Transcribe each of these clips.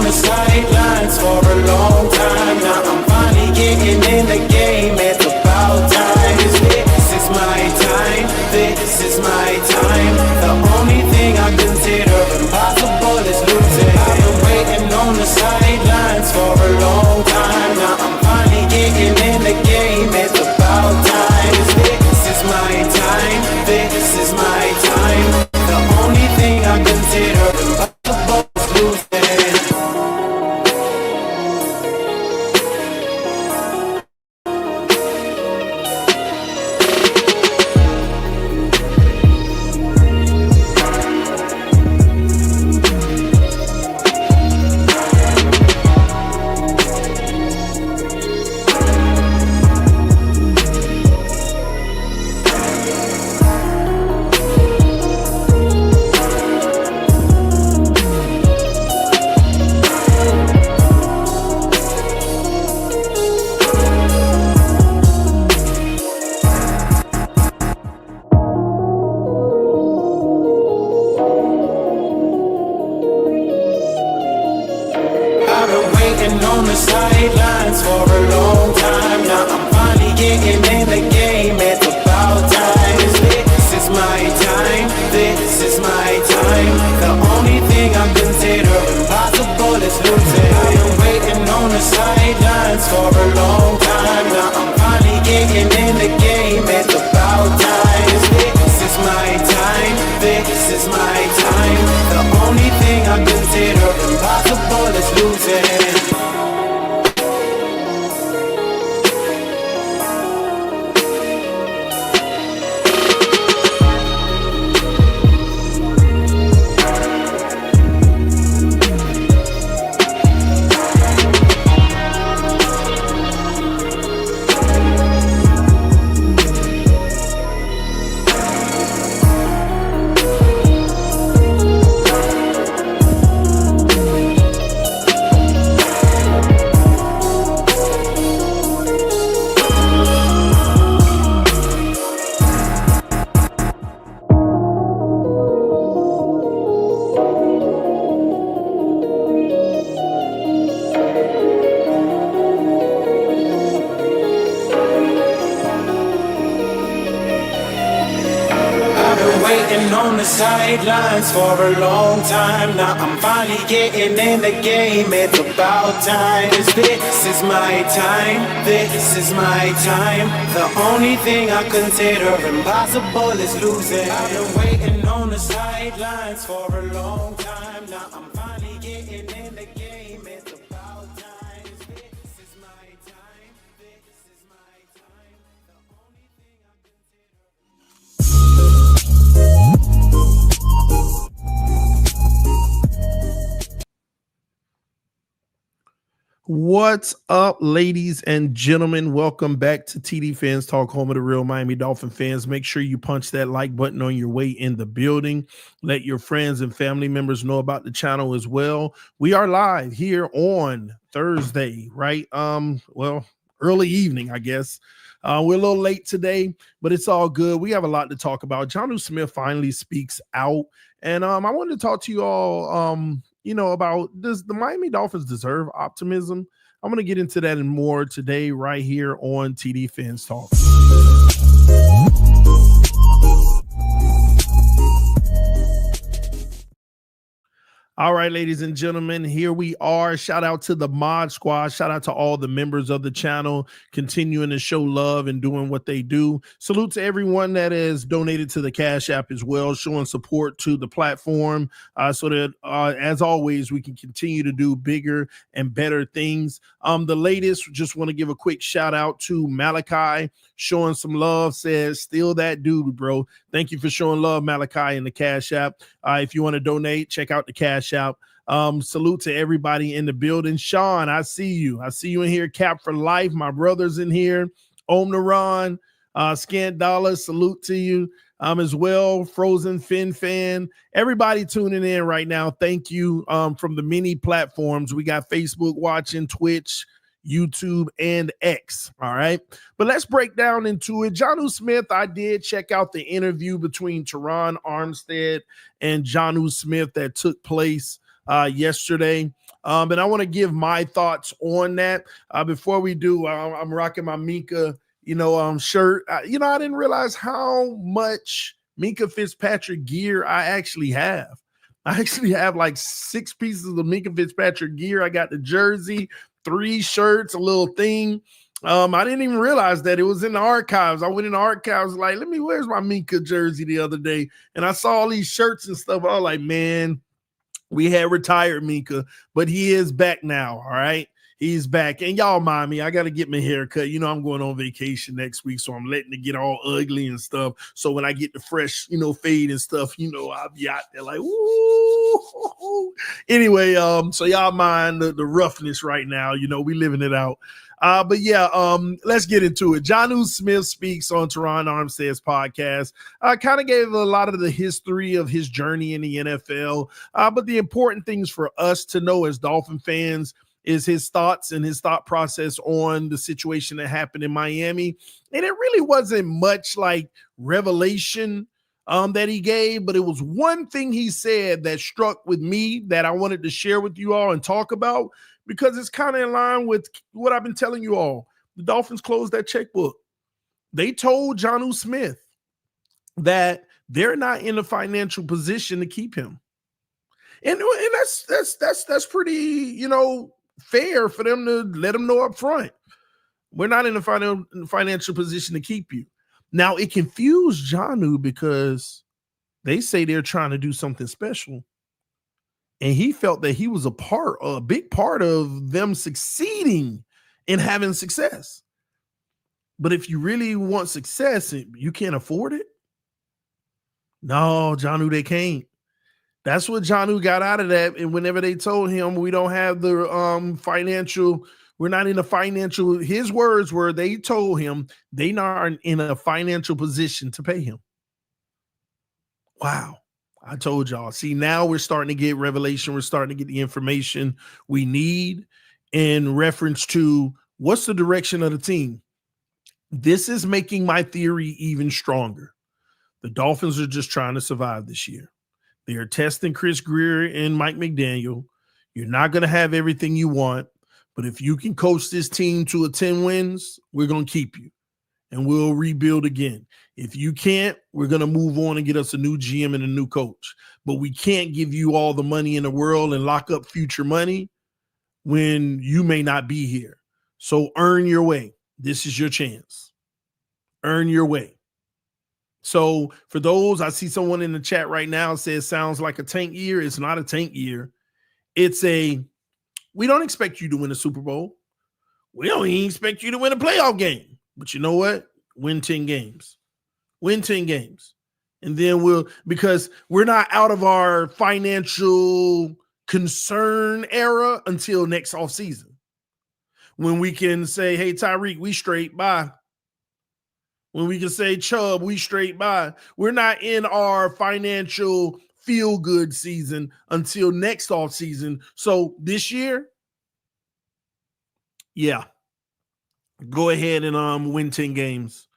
the sidelines for a long time. Now I'm finally getting in the game. It's about time. This is my time. This is my time. The only thing I consider impossible is losing. I've been waiting on the sidelines for a long time. Now I'm finally getting in the game. It's about time. This is my time. This is my time. The only thing I consider impossible is losing. On the sidelines for a long time. Now I'm finally getting in the game. It's about time. This is my time. This is my time. The only thing I consider impossible is losing. I've been waiting on the sidelines for a long time. Now I'm finally getting in the game. It's about time. This is my time. This is my time. The only thing I consider impossible is losing. On the sidelines for a long time. Now I'm finally getting in the game. It's about time. This is my time. This is my time. The only thing I consider impossible is losing. I've been waiting on the sidelines for a long time. Now I'm finally getting in the game. It's about time. This is my time. This is my time. The only thing I consider. What's up, ladies and gentlemen? Welcome back to TD Fans Talk, home of the real Miami Dolphin fans. Make sure you punch that like button on your way in the building. Let your friends and family members know about the channel as well. We are live here on Thursday, right? Well, early evening, I guess. We're a little late today, but it's all good. We have a lot to talk about. Jonnu Smith finally speaks out, and I wanted to talk to you all about, does the Miami Dolphins deserve optimism? I'm going to get into that and more today right here on TD Fans Talk. All right, ladies and gentlemen, here we are. Shout out to the Mod Squad. Shout out to all the members of the channel continuing to show love and doing what they do. Salute to everyone that has donated to the Cash App as well, showing support to the platform so that, as always, we can continue to do bigger and better things. The latest, just want to give a quick shout out to Malachi, showing some love, says, still that dude, bro. Thank you for showing love, Malachi, in the Cash App. If you want to donate, check out the Cash App. Salute to everybody in the building. Sean, I see you. I see you in here. Cap for life. My brother's in here. Omnaron, Scant Dollar, salute to you as well. Frozen Fin Fan. Everybody tuning in right now. Thank you from the many platforms. We got Facebook watching, Twitch, YouTube, and X. All right. But let's break down into it. Jonnu Smith, I did check out the interview between Teron Armstead and Jonnu Smith that took place yesterday. And I want to give my thoughts on that. Before we do, I'm rocking my Minka, shirt. I didn't realize how much Minka Fitzpatrick gear I actually have. I actually have like 6 pieces of Minka Fitzpatrick gear. I got the jersey, 3 shirts, a little thing. I didn't even realize that it was in the archives. I went in the archives like, where's my Minka jersey the other day? And I saw all these shirts and stuff. I was like, man, we had retired Minka, but he is back now. All right. He's back. And y'all mind me, I got to get my hair cut. I'm going on vacation next week, so I'm letting it get all ugly and stuff. So when I get the fresh, fade and stuff, I'll be out there like, woo. Anyway, so y'all mind the roughness right now. We living it out. But yeah, let's get into it. Jonnu Smith speaks on Teron Armstead's podcast. Kind of gave a lot of the history of his journey in the NFL. But the important things for us to know as Dolphin fans is his thoughts and his thought process on the situation that happened in Miami. And it really wasn't much like revelation that he gave, but it was one thing he said that struck with me that I wanted to share with you all and talk about, because it's kind of in line with what I've been telling you all. The Dolphins closed that checkbook. They told Jonnu Smith that they're not in a financial position to keep him. And that's pretty, fair for them to let him know up front. We're not in a financial position to keep you. Now, it confused Jonnu because they say they're trying to do something special. And he felt that he was a big part of them succeeding in having success. But if you really want success, you can't afford it. No, Jonnu, they can't. That's what Jonnu got out of that. And whenever they told him we don't have the financial, we're not in a financial, his words were, they told him they not in a financial position to pay him. Wow. I told y'all. See, now we're starting to get revelation. We're starting to get the information we need in reference to what's the direction of the team. This is making my theory even stronger. The Dolphins are just trying to survive this year. They are testing Chris Greer and Mike McDaniel. You're not going to have everything you want, but if you can coach this team to a 10 wins, we're going to keep you and we'll rebuild again. If you can't, we're going to move on and get us a new GM and a new coach. But we can't give you all the money in the world and lock up future money when you may not be here. So earn your way. This is your chance. Earn your way. So for those, I see someone in the chat right now says sounds like a tank year. It's not a tank year. We don't expect you to win a Super Bowl. We don't even expect you to win a playoff game. But you know what? Win 10 games. Win 10 games. And then because we're not out of our financial concern era until next offseason, when we can say, hey, Tyreek, we straight, bye. When we can say, Chubb, we straight by. We're not in our financial feel-good season until next offseason. So this year, yeah, go ahead and win 10 games,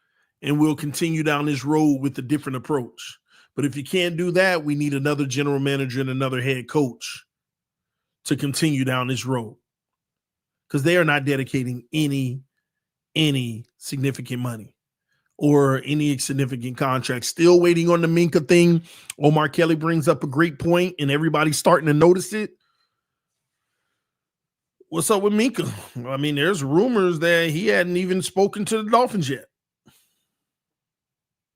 and we'll continue down this road with a different approach. But if you can't do that, we need another general manager and another head coach to continue down this road, because they are not dedicating any significant money or any significant contract. Still waiting on the Minka thing. Omar Kelly brings up a great point, and everybody's starting to notice it. What's up with Minka? I mean, there's rumors that he hadn't even spoken to the Dolphins yet.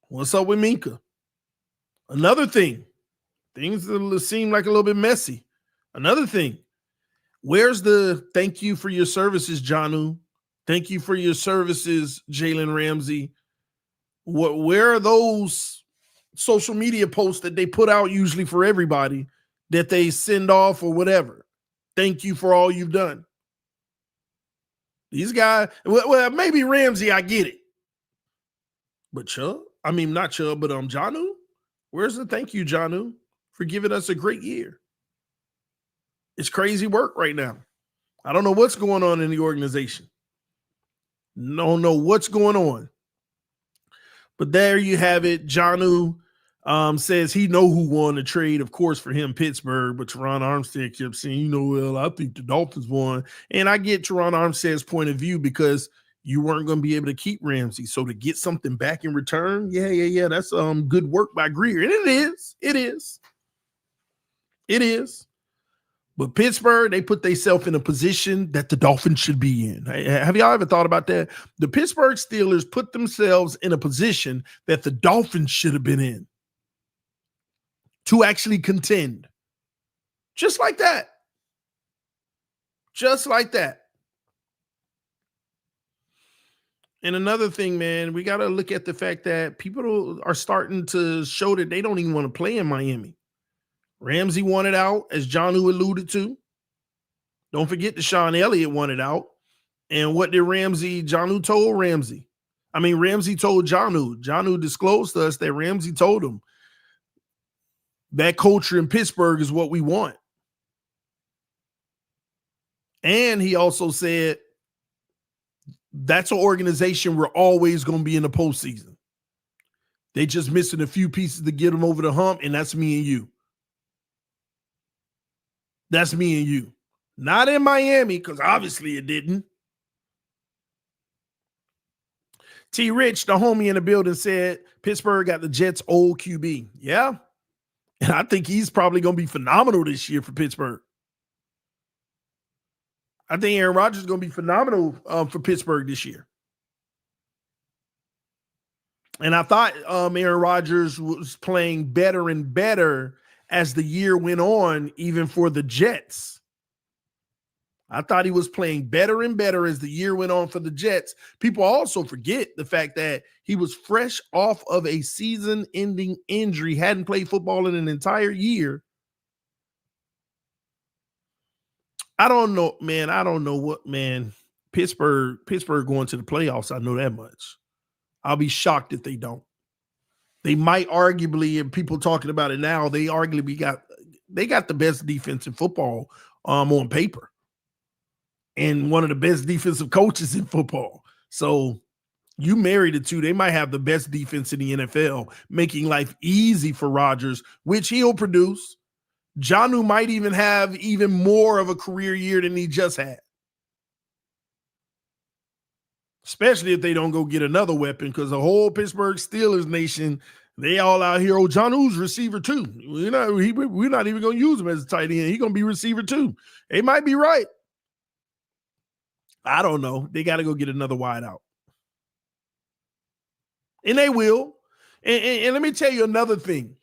What's up with Minka? Another thing, things seem like a little bit messy. Another thing, where's the thank you for your services, Jonnu? Thank you for your services, Jalen Ramsey. Where are those social media posts that they put out usually for everybody that they send off or whatever? Thank you for all you've done. These guys, well, maybe Ramsey, I get it. But not Chubb, but Jonnu? Where's the thank you, Jonnu, for giving us a great year? It's crazy work right now. I don't know what's going on in the organization. Don't know what's going on. But there you have it, Jonnu. Says he know who won the trade, of course, for him, Pittsburgh, but Teron Armstead kept saying, well, I think the Dolphins won. And I get Teron Armstead's point of view because you weren't going to be able to keep Ramsey. So to get something back in return, yeah, that's good work by Greer. And it is. But Pittsburgh, they put themselves in a position that the Dolphins should be in. Have y'all ever thought about that? The Pittsburgh Steelers put themselves in a position that the Dolphins should have been in to actually contend. Just like that. Just like that. And another thing, man, we got to look at the fact that people are starting to show that they don't even want to play in Miami. Ramsey wanted out, as Jonnu alluded to. Don't forget that Sean Elliott wanted out. And what did Jonnu told Ramsey? Ramsey told Jonnu. Jonnu disclosed to us that Ramsey told him, that culture in Pittsburgh is what we want. And he also said, that's an organization we're always going to be in the postseason. They just missing a few pieces to get them over the hump, and that's me and you. That's me and you. Not in Miami, because obviously it didn't. T. Rich, the homie in the building, said Pittsburgh got the Jets' old QB. Yeah. And I think he's probably going to be phenomenal this year for Pittsburgh. I think Aaron Rodgers is going to be phenomenal for Pittsburgh this year. And I thought Aaron Rodgers was playing better and better as the year went on, even for the Jets. I thought he was playing better and better as the year went on for the Jets. People also forget the fact that he was fresh off of a season-ending injury, hadn't played football in an entire year. I don't know, man. I don't know what, man. Pittsburgh going to the playoffs, I know that much. I'll be shocked if they don't. They might arguably, and people talking about it now, they arguably got the best defense in football on paper. And one of the best defensive coaches in football. So you marry the two, they might have the best defense in the NFL, making life easy for Rodgers, which he'll produce. Jonnu might even have even more of a career year than he just had. Especially if they don't go get another weapon, because the whole Pittsburgh Steelers nation, they all out here, Jonnu's receiver too. We're not even going to use him as a tight end. He's going to be receiver too. They might be right. I don't know. They got to go get another wideout. And they will. And let me tell you another thing.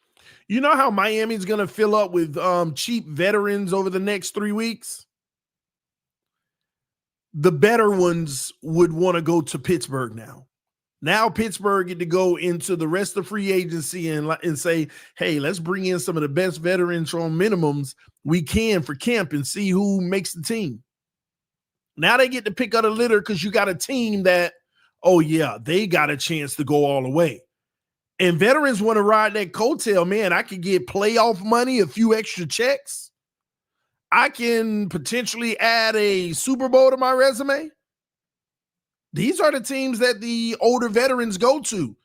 You know how Miami's going to fill up with cheap veterans over the next 3 weeks? The better ones would want to go to Pittsburgh now. Now Pittsburgh get to go into the rest of free agency and say, hey, let's bring in some of the best veterans on minimums we can for camp and see who makes the team. Now they get to pick up the litter because you got a team that, oh, yeah, they got a chance to go all the way. And veterans want to ride that coattail. Man, I could get playoff money, a few extra checks. I can potentially add a Super Bowl to my resume. These are the teams that the older veterans go to.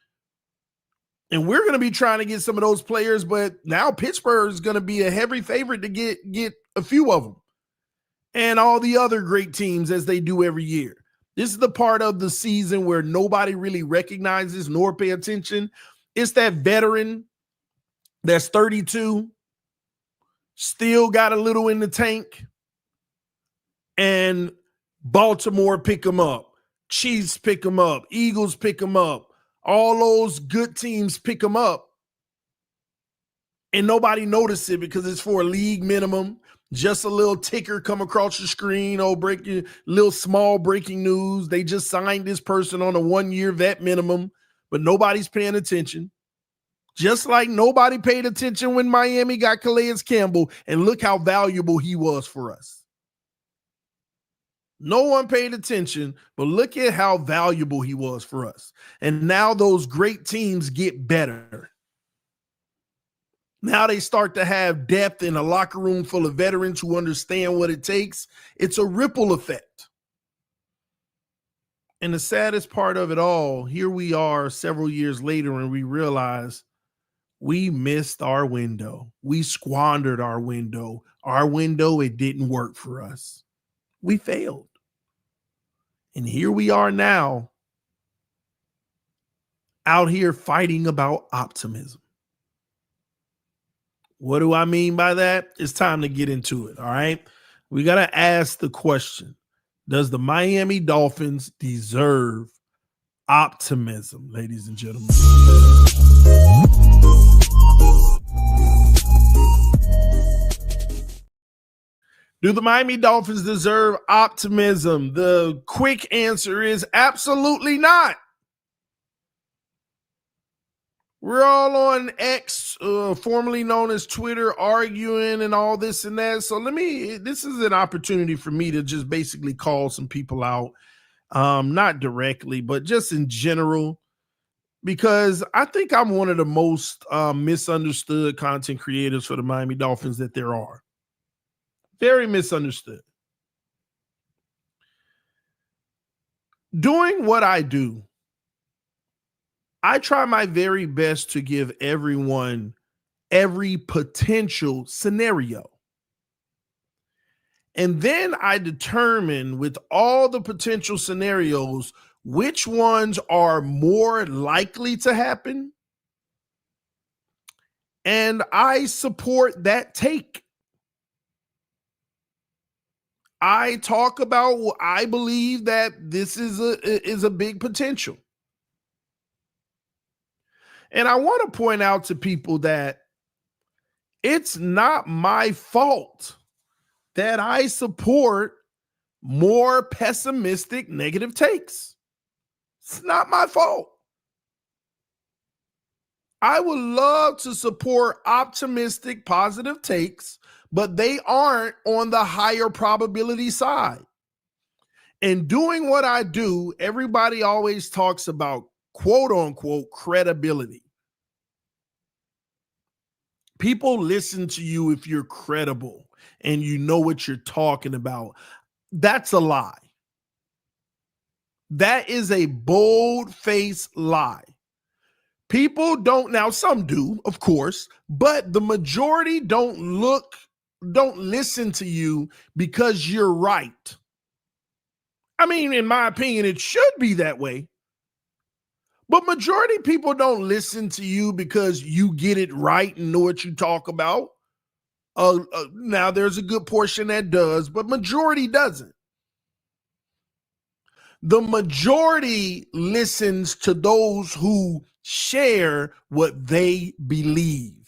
And we're going to be trying to get some of those players, but now Pittsburgh is going to be a heavy favorite to get a few of them. And all the other great teams as they do every year. This is the part of the season where nobody really recognizes nor pay attention. It's that veteran that's 32, still got a little in the tank, and Baltimore pick them up. Chiefs pick them up. Eagles pick them up. All those good teams pick them up. And nobody notices it because it's for a league minimum. Just a little ticker come across the screen, little small breaking news. They just signed this person on a 1-year vet minimum, but nobody's paying attention. Just like nobody paid attention when Miami got Calais Campbell, and look how valuable he was for us. No one paid attention, but look at how valuable he was for us. And now those great teams get better. Now they start to have depth in a locker room full of veterans who understand what it takes. It's a ripple effect. And the saddest part of it all, here we are several years later and we realize We missed our window. We squandered our window. Our window, it didn't work for us. We failed. And here we are now, out here fighting about optimism. What do I mean by that? It's time to get into it, all right? We got to ask the question, does the Miami Dolphins deserve optimism, ladies and gentlemen? Do the Miami Dolphins deserve optimism? The quick answer is absolutely not. We're all on X, formerly known as Twitter, arguing and all this and that. So this is an opportunity for me to just basically call some people out, not directly, but just in general, because I think I'm one of the most misunderstood content creators for the Miami Dolphins that there are. Very misunderstood. Doing what I do, I try my very best to give everyone every potential scenario. And then I determine with all the potential scenarios, which ones are more likely to happen. And I support that take. I talk about what I believe that this is a big potential. And I want to point out to people that it's not my fault that I support more pessimistic negative takes. It's not my fault. I would love to support optimistic positive takes, but they aren't on the higher probability side. And doing what I do, everybody always talks about quote unquote credibility. People listen to you if you're credible and you know what you're talking about. That's a lie. That is a bold-faced lie. People don't, now some do, of course, but the majority don't listen to you because you're right. I mean, in my opinion, it should be that way. But majority of people don't listen to you because you get it right and know what you talk about. Now, there's a good portion that does, but majority doesn't. The majority listens to those who share what they believe,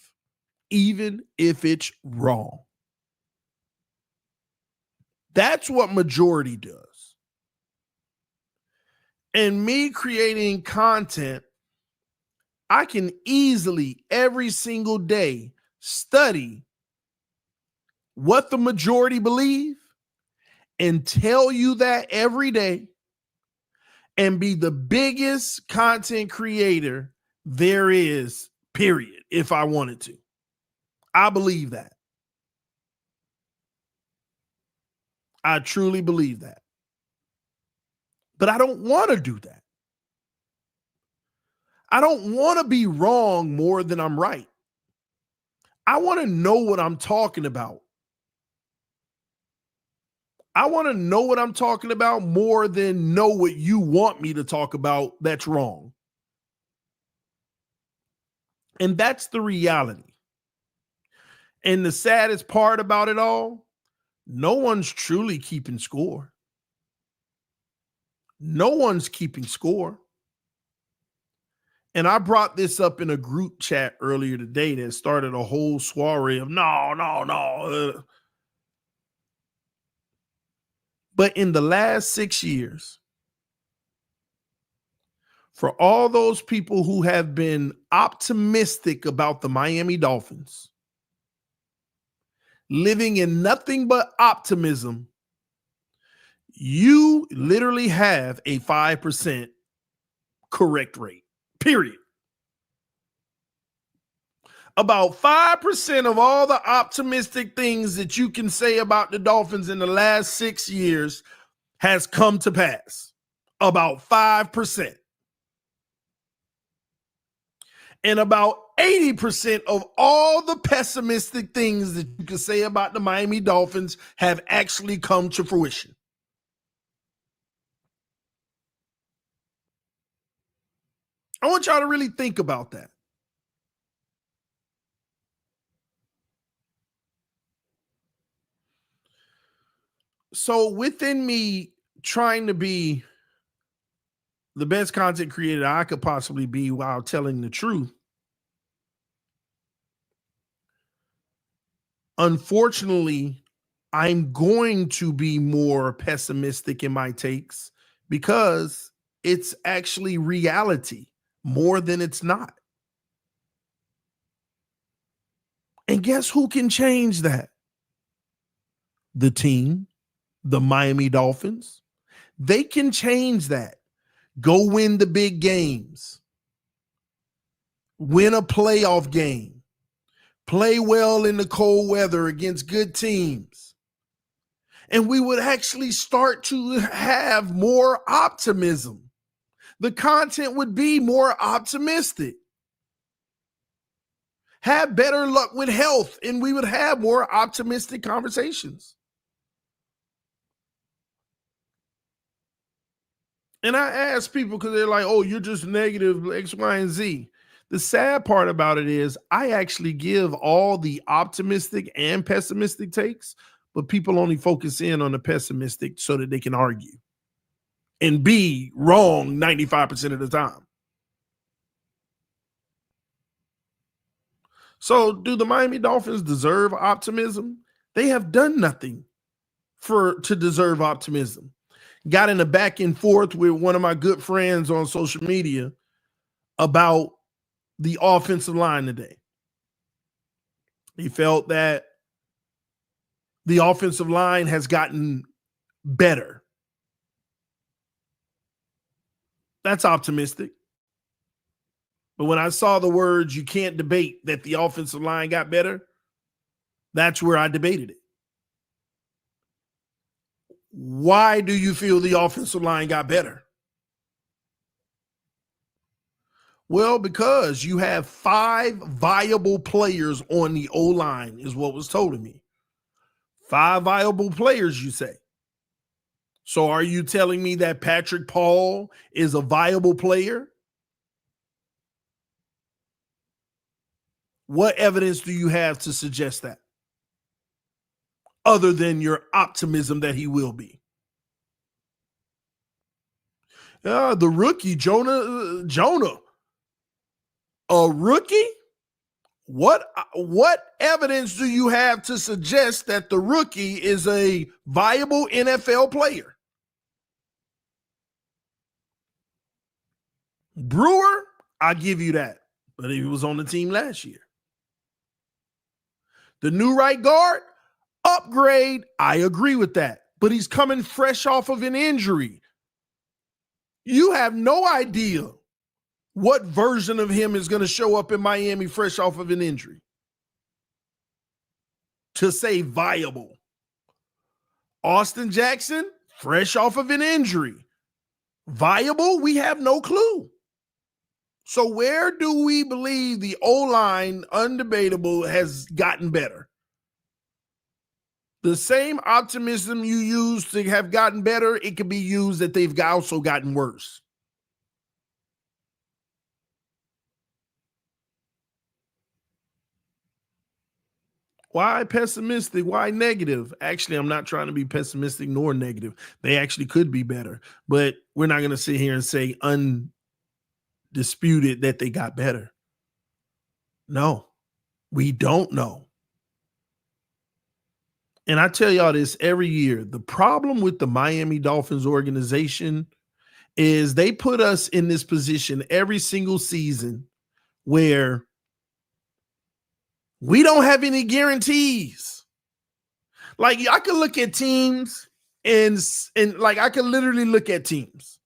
even if it's wrong. That's what majority does. And me creating content, I can easily every single day study what the majority believe and tell you that every day and be the biggest content creator there is, period, if I wanted to. I believe that. I truly believe that. But I don't want to do that. I don't want to be wrong more than I'm right. I want to know what I'm talking about. I want to know what I'm talking about more than know what you want me to talk about that's wrong. And that's the reality. And the saddest part about it all, no one's truly keeping score. No one's keeping score. And I brought this up in a group chat earlier today that started a whole soiree of no. But in the last 6 years, for all those people who have been optimistic about the Miami Dolphins, living in nothing but optimism, you literally have a 5% correct rate, period. About 5% of all the optimistic things that you can say about the Dolphins in the last 6 years has come to pass. About 5%. And about 80% of all the pessimistic things that you can say about the Miami Dolphins have actually come to fruition. I want y'all to really think about that. So within me trying to be the best content creator I could possibly be while telling the truth, unfortunately, I'm going to be more pessimistic in my takes because it's actually reality more than it's not. And guess who can change that? The team, the Miami Dolphins. They can change that. Go win the big games. Win a playoff game. Play well in the cold weather against good teams. And we would actually start to have more optimism. The content would be more optimistic. Have better luck with health, and we would have more optimistic conversations. And I ask people because they're like, oh, you're just negative X, Y, and Z. The sad part about it is I actually give all the optimistic and pessimistic takes, but people only focus in on the pessimistic so that they can argue and be wrong 95% of the time. So do the Miami Dolphins deserve optimism? They have done nothing to deserve optimism. Got in a back and forth with one of my good friends on social media about the offensive line today. He felt that the offensive line has gotten better. That's optimistic. But when I saw the words, you can't debate that the offensive line got better, that's where I debated it. Why do you feel the offensive line got better? Well, because you have 5 viable players on the O-line is what was told to me. 5 viable players, you say. So are you telling me that Patrick Paul is a viable player? What evidence do you have to suggest that? Other than your optimism that he will be. The rookie, Jonnu. A rookie? What evidence do you have to suggest that the rookie is a viable NFL player? Brewer, I'll give you that. But he was on the team last year. The new right guard, upgrade, I agree with that. But he's coming fresh off of an injury. You have no idea what version of him is going to show up in Miami fresh off of an injury. To say viable. Austin Jackson, fresh off of an injury. Viable, we have no clue. So where do we believe the O-line, undebatable, has gotten better? The same optimism you use to have gotten better, it can be used that they've also gotten worse. Why pessimistic? Why negative? Actually, I'm not trying to be pessimistic nor negative. They actually could be better, but we're not going to sit here and say undisputed that they got better. No, we don't know. And I tell y'all this every year. The problem with the Miami Dolphins organization is they put us in this position every single season where we don't have any guarantees. Like I could look at teams and like I could literally look at teams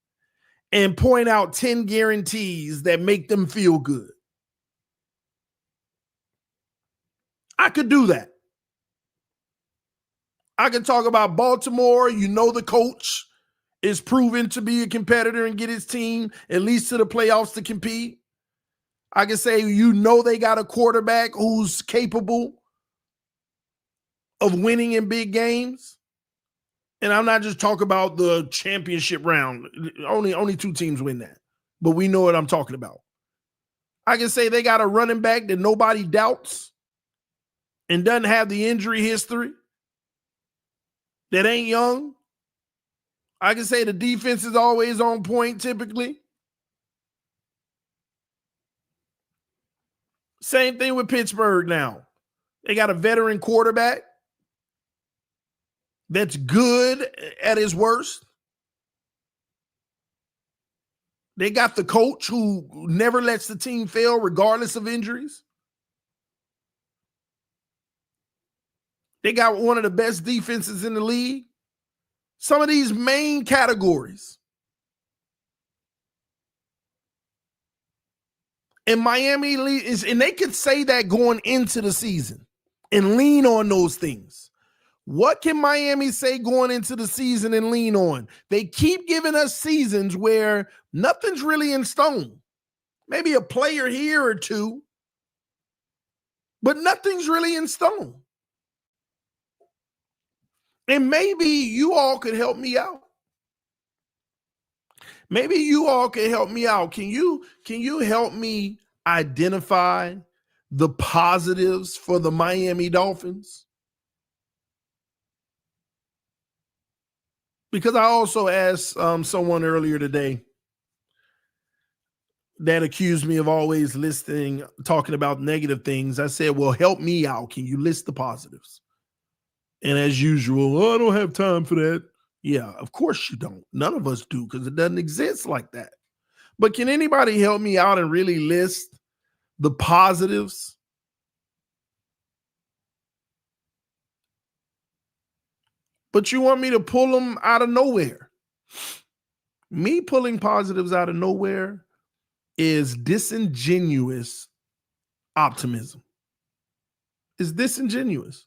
and point out 10 guarantees that make them feel good. I could do that. I can talk about Baltimore. You know, the coach is proven to be a competitor and get his team at least to the playoffs to compete. I can say, you know, they got a quarterback who's capable of winning in big games. And I'm not just talking about the championship round. Only 2 teams win that. But we know what I'm talking about. I can say they got a running back that nobody doubts and doesn't have the injury history, that ain't young. I can say the defense is always on point typically. Same thing with Pittsburgh now. They got a veteran quarterback that's good at his worst. They got the coach who never lets the team fail regardless of injuries. They got one of the best defenses in the league. Some of these main categories. And Miami is, and they could say that going into the season and lean on those things. What can Miami say going into the season and lean on? They keep giving us seasons where nothing's really in stone. Maybe a player here or two, but nothing's really in stone. And maybe you all could help me out. Maybe you all can help me out. Can you help me identify the positives for the Miami Dolphins? Because I also asked someone earlier today that accused me of always talking about negative things. I said, well, help me out. Can you list the positives? And as usual, I don't have time for that. Yeah, of course you don't. None of us do, because it doesn't exist like that. But can anybody help me out and really list the positives? But you want me to pull them out of nowhere. Me pulling positives out of nowhere is disingenuous optimism. It's disingenuous.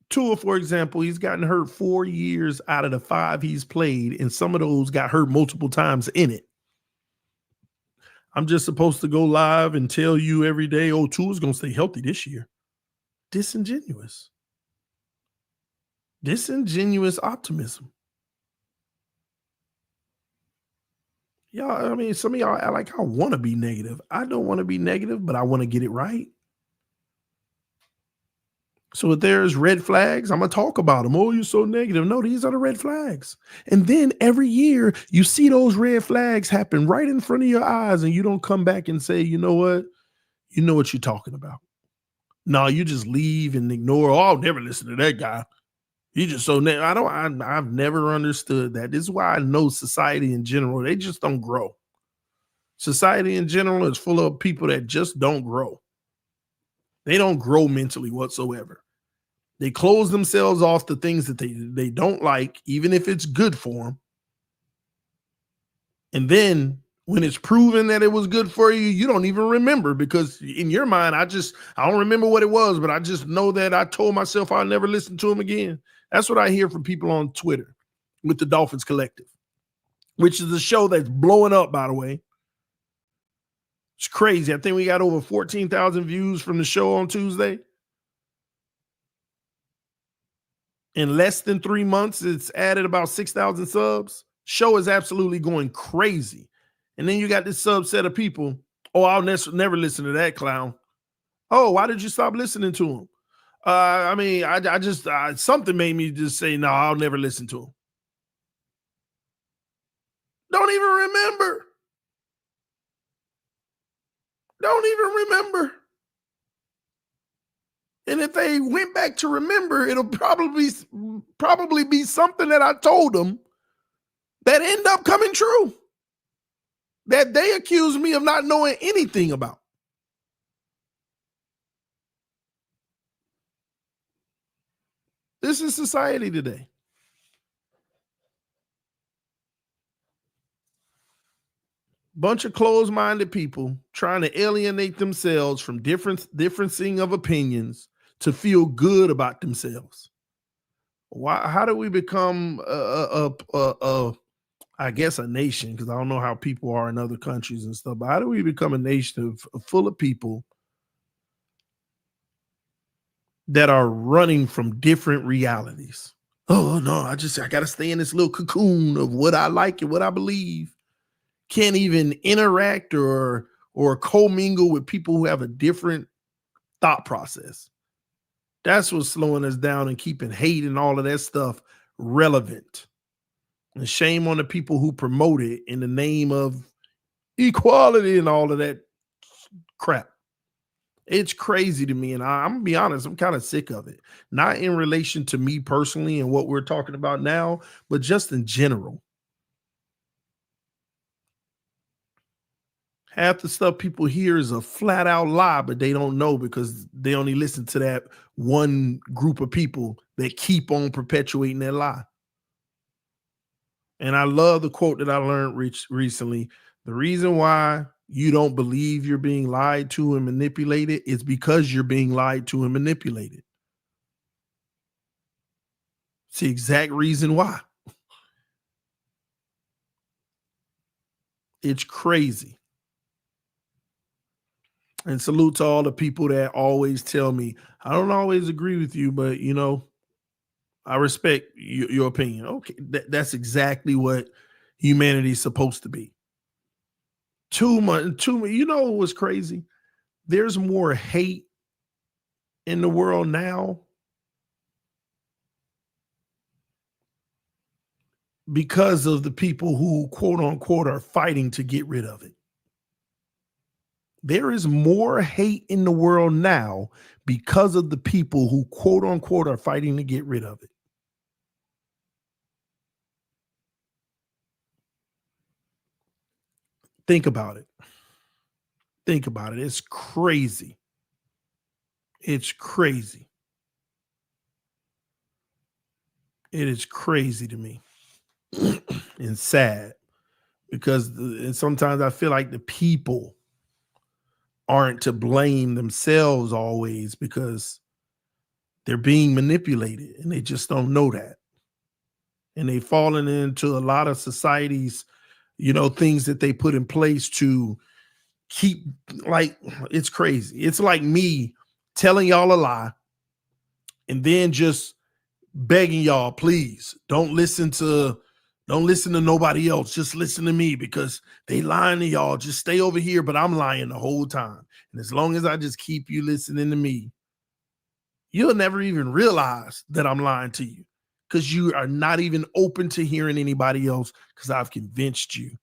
Tua, for example, he's gotten hurt 4 years out of the 5 he's played, and some of those got hurt multiple times in it. I'm just supposed to go live and tell you every day, oh, Tua's going to stay healthy this year. Disingenuous. Disingenuous optimism. Y'all, I mean, some of y'all act like I want to be negative. I don't want to be negative, but I want to get it right. So if there's red flags, I'm going to talk about them. Oh, you're so negative. No, these are the red flags. And then every year you see those red flags happen right in front of your eyes, and you don't come back and say, you know what? You know what you're talking about. No, you just leave and ignore. Oh, I'll never listen to that guy. You just so I've never understood that. This is why I know society in general, they just don't grow. Society in general is full of people that just don't grow. They don't grow mentally whatsoever. They close themselves off to things that they don't like, even if it's good for them. And then when it's proven that it was good for you, you don't even remember, because in your mind, I don't remember what it was, but I just know that I told myself I'll never listen to him again. That's what I hear from people on Twitter with the Dolphins Collective, which is a show that's blowing up, by the way. It's crazy. I think we got over 14,000 views from the show on Tuesday. In less than 3 months, it's added about 6,000 subs. Show is absolutely going crazy. And then you got this subset of people. Oh, I'll never listen to that clown. Oh, why did you stop listening to him? I just something made me just say, no, I'll never listen to him. Don't even remember. Don't even remember. And if they went back to remember, it'll probably be something that I told them that end up coming true, that they accuse me of not knowing anything about. This is society today. Bunch of closed-minded people trying to alienate themselves from differencing of opinions to feel good about themselves. How do we become I guess a nation? Because I don't know how people are in other countries and stuff. But how do we become a nation full of people that are running from different realities? Oh no, I got to stay in this little cocoon of what I like and what I believe. Can't even interact or commingle with people who have a different thought process. That's what's slowing us down and keeping hate and all of that stuff relevant. And shame on the people who promote it in the name of equality and all of that crap. It's crazy to me. And I'm going to be honest, I'm kind of sick of it. Not in relation to me personally and what we're talking about now, but just in general. Half the stuff people hear is a flat out lie, but they don't know because they only listen to that one group of people that keep on perpetuating that lie. And I love the quote that I learned recently. The reason why you don't believe you're being lied to and manipulated is because you're being lied to and manipulated. It's the exact reason why. It's crazy. And salute to all the people that always tell me, I don't always agree with you, but I respect your opinion. Okay, that's exactly what humanity is supposed to be. Too much. You know what's crazy? There's more hate in the world now because of the people who, quote unquote, are fighting to get rid of it. There is more hate in the world now because of the people who, quote unquote, are fighting to get rid of it. Think about it. Think about it. It's crazy. It's crazy. It is crazy to me and sad because sometimes I feel like the people aren't to blame themselves always because they're being manipulated and they just don't know that. And they've fallen into a lot of society's, things that they put in place to keep, like, it's crazy. It's like me telling y'all a lie and then just begging y'all, please don't listen to nobody else. Just listen to me because they lying to y'all. Just stay over here, but I'm lying the whole time. And as long as I just keep you listening to me, you'll never even realize that I'm lying to you because you are not even open to hearing anybody else because I've convinced you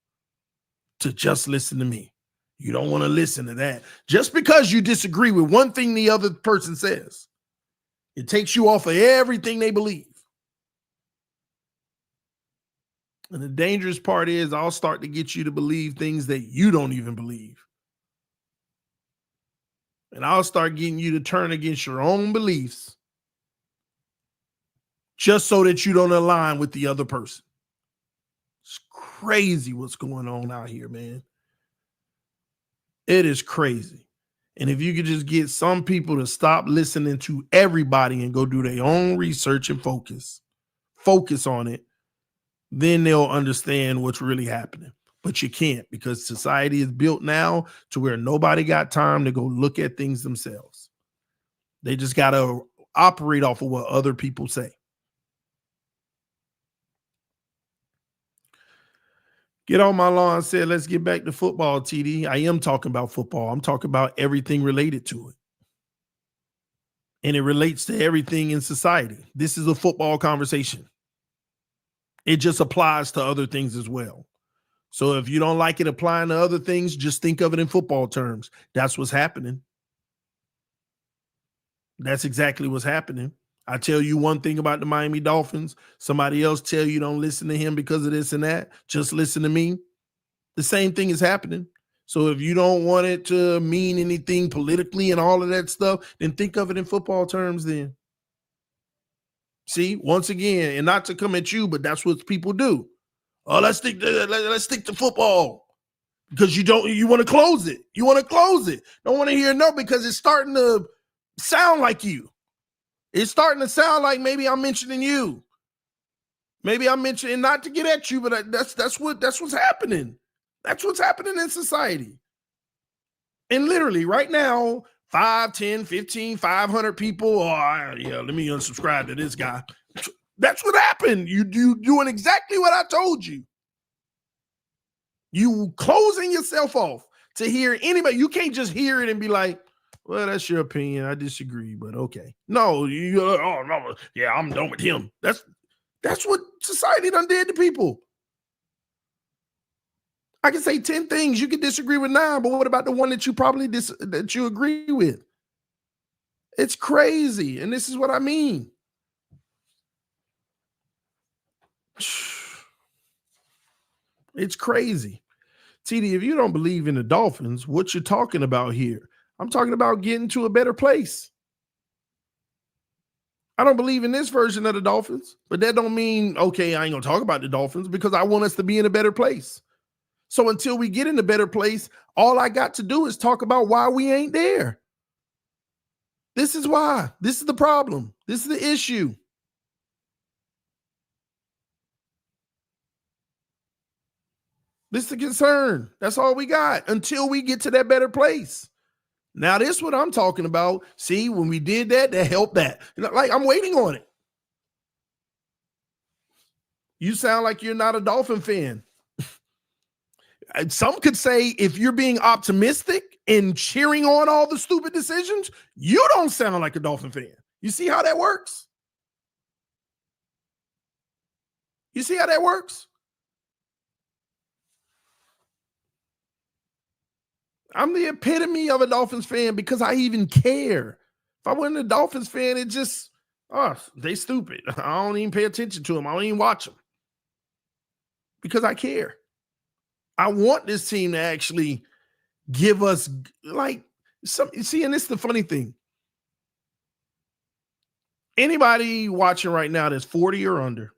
to just listen to me. You don't want to listen to that. Just because you disagree with one thing the other person says, it takes you off of everything they believe. And the dangerous part is I'll start to get you to believe things that you don't even believe. And I'll start getting you to turn against your own beliefs just so that you don't align with the other person. It's crazy what's going on out here, man. It is crazy. And if you could just get some people to stop listening to everybody and go do their own research and focus on it, then they'll understand what's really happening. But you can't because society is built now to where nobody got time to go look at things themselves. They just got to operate off of what other people say. Get on my lawn and said, let's get back to football, TD. I am talking about football. I'm talking about everything related to it. And it relates to everything in society. This is a football conversation. It just applies to other things as well. So if you don't like it applying to other things, just think of it in football terms. That's what's happening. That's exactly what's happening. I tell you one thing about the Miami Dolphins. Somebody else tell you don't listen to him because of this and that. Just listen to me. The same thing is happening. So if you don't want it to mean anything politically and all of that stuff, then think of it in football terms then. See, once again, and not to come at you, but that's what people do. Oh, let's stick to football because you want to close it. You want to close it. Don't want to hear no because it's starting to sound like you. It's starting to sound like maybe I'm mentioning you. Maybe I'm mentioning, not to get at you, but that's what's happening. That's what's happening in society. And literally right now, 5, 10, 15, 500 people, oh, yeah, let me unsubscribe to this guy. That's what happened. You doing exactly what I told you. You closing yourself off to hear anybody. You can't just hear it and be like, well, that's your opinion. I disagree, but okay. No, oh no, yeah, I'm done with him. That's what society done did to people. I can say 10 things. You can disagree with 9, but what about the one that you probably that you agree with? It's crazy, and this is what I mean. It's crazy. TD, if you don't believe in the Dolphins, what you're talking about here? I'm talking about getting to a better place. I don't believe in this version of the Dolphins, but that don't mean, okay, I ain't gonna talk about the Dolphins, because I want us to be in a better place. So until we get in a better place, all I got to do is talk about why we ain't there. This is why. This is the problem. This is the issue. This is the concern. That's all we got until we get to that better place. Now, this is what I'm talking about. See, when we did that, that helped that. Like, I'm waiting on it. You sound like you're not a Dolphin fan. Some could say if you're being optimistic and cheering on all the stupid decisions, you don't sound like a Dolphin fan. You see how that works? You see how that works? I'm the epitome of a Dolphins fan because I even care. If I wasn't a Dolphins fan, it just, they stupid. I don't even pay attention to them. I don't even watch them because I care. I want this team to actually give us like some, see, and this is the funny thing. Anybody watching right now that's 40 or under,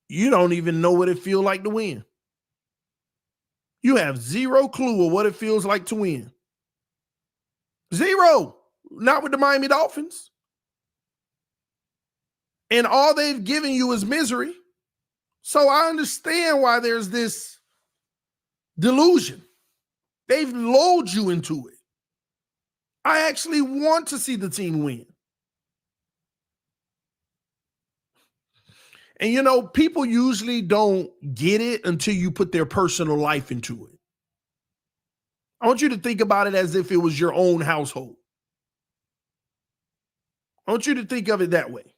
you don't even know what it feels like to win. You have zero clue of what it feels like to win. Zero. Not with the Miami Dolphins. And all they've given you is misery. So I understand why there's this delusion. They've lulled you into it. I actually want to see the team win. And, you know, people usually don't get it until you put their personal life into it. I want you to think about it as if it was your own household. I want you to think of it that way.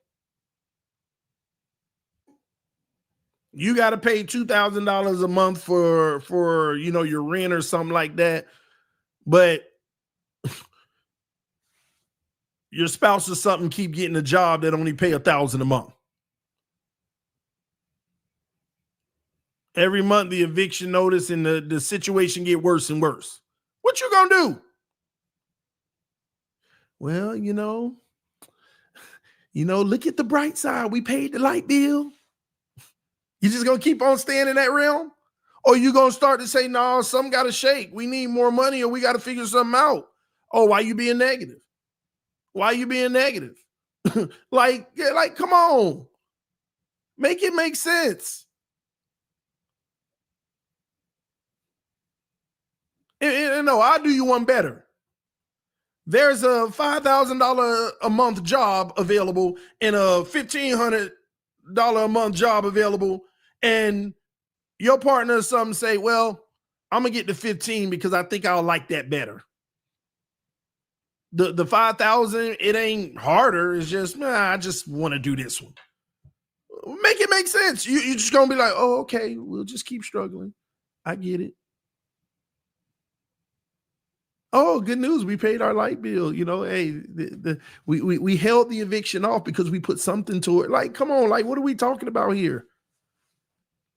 You got to pay $2,000 a month for you know, your rent or something like that. But your spouse or something keep getting a job that only pay $1,000 a month. Every month, the eviction notice and the situation get worse and worse. What you gonna do? Well, you know, look at the bright side. We paid the light bill. You just gonna keep on staying in that realm? Or you gonna start to say, no, something gotta shake. We need more money or we gotta figure something out. Oh, why you being negative? Why you being negative? like, come on. Make it make sense. And no, I'll do you one better. There's a $5,000 a month job available and a $1,500 a month job available. And your partner or something say, well, I'm going to get the 15 because I think I'll like that better. The 5,000, it ain't harder. It's just, I just want to do this one. Make it make sense. You're just going to be like, oh, okay, we'll just keep struggling. I get it. Oh, good news. We paid our light bill. You know, hey, we held the eviction off because we put something to it. Like, come on, like, what are we talking about here?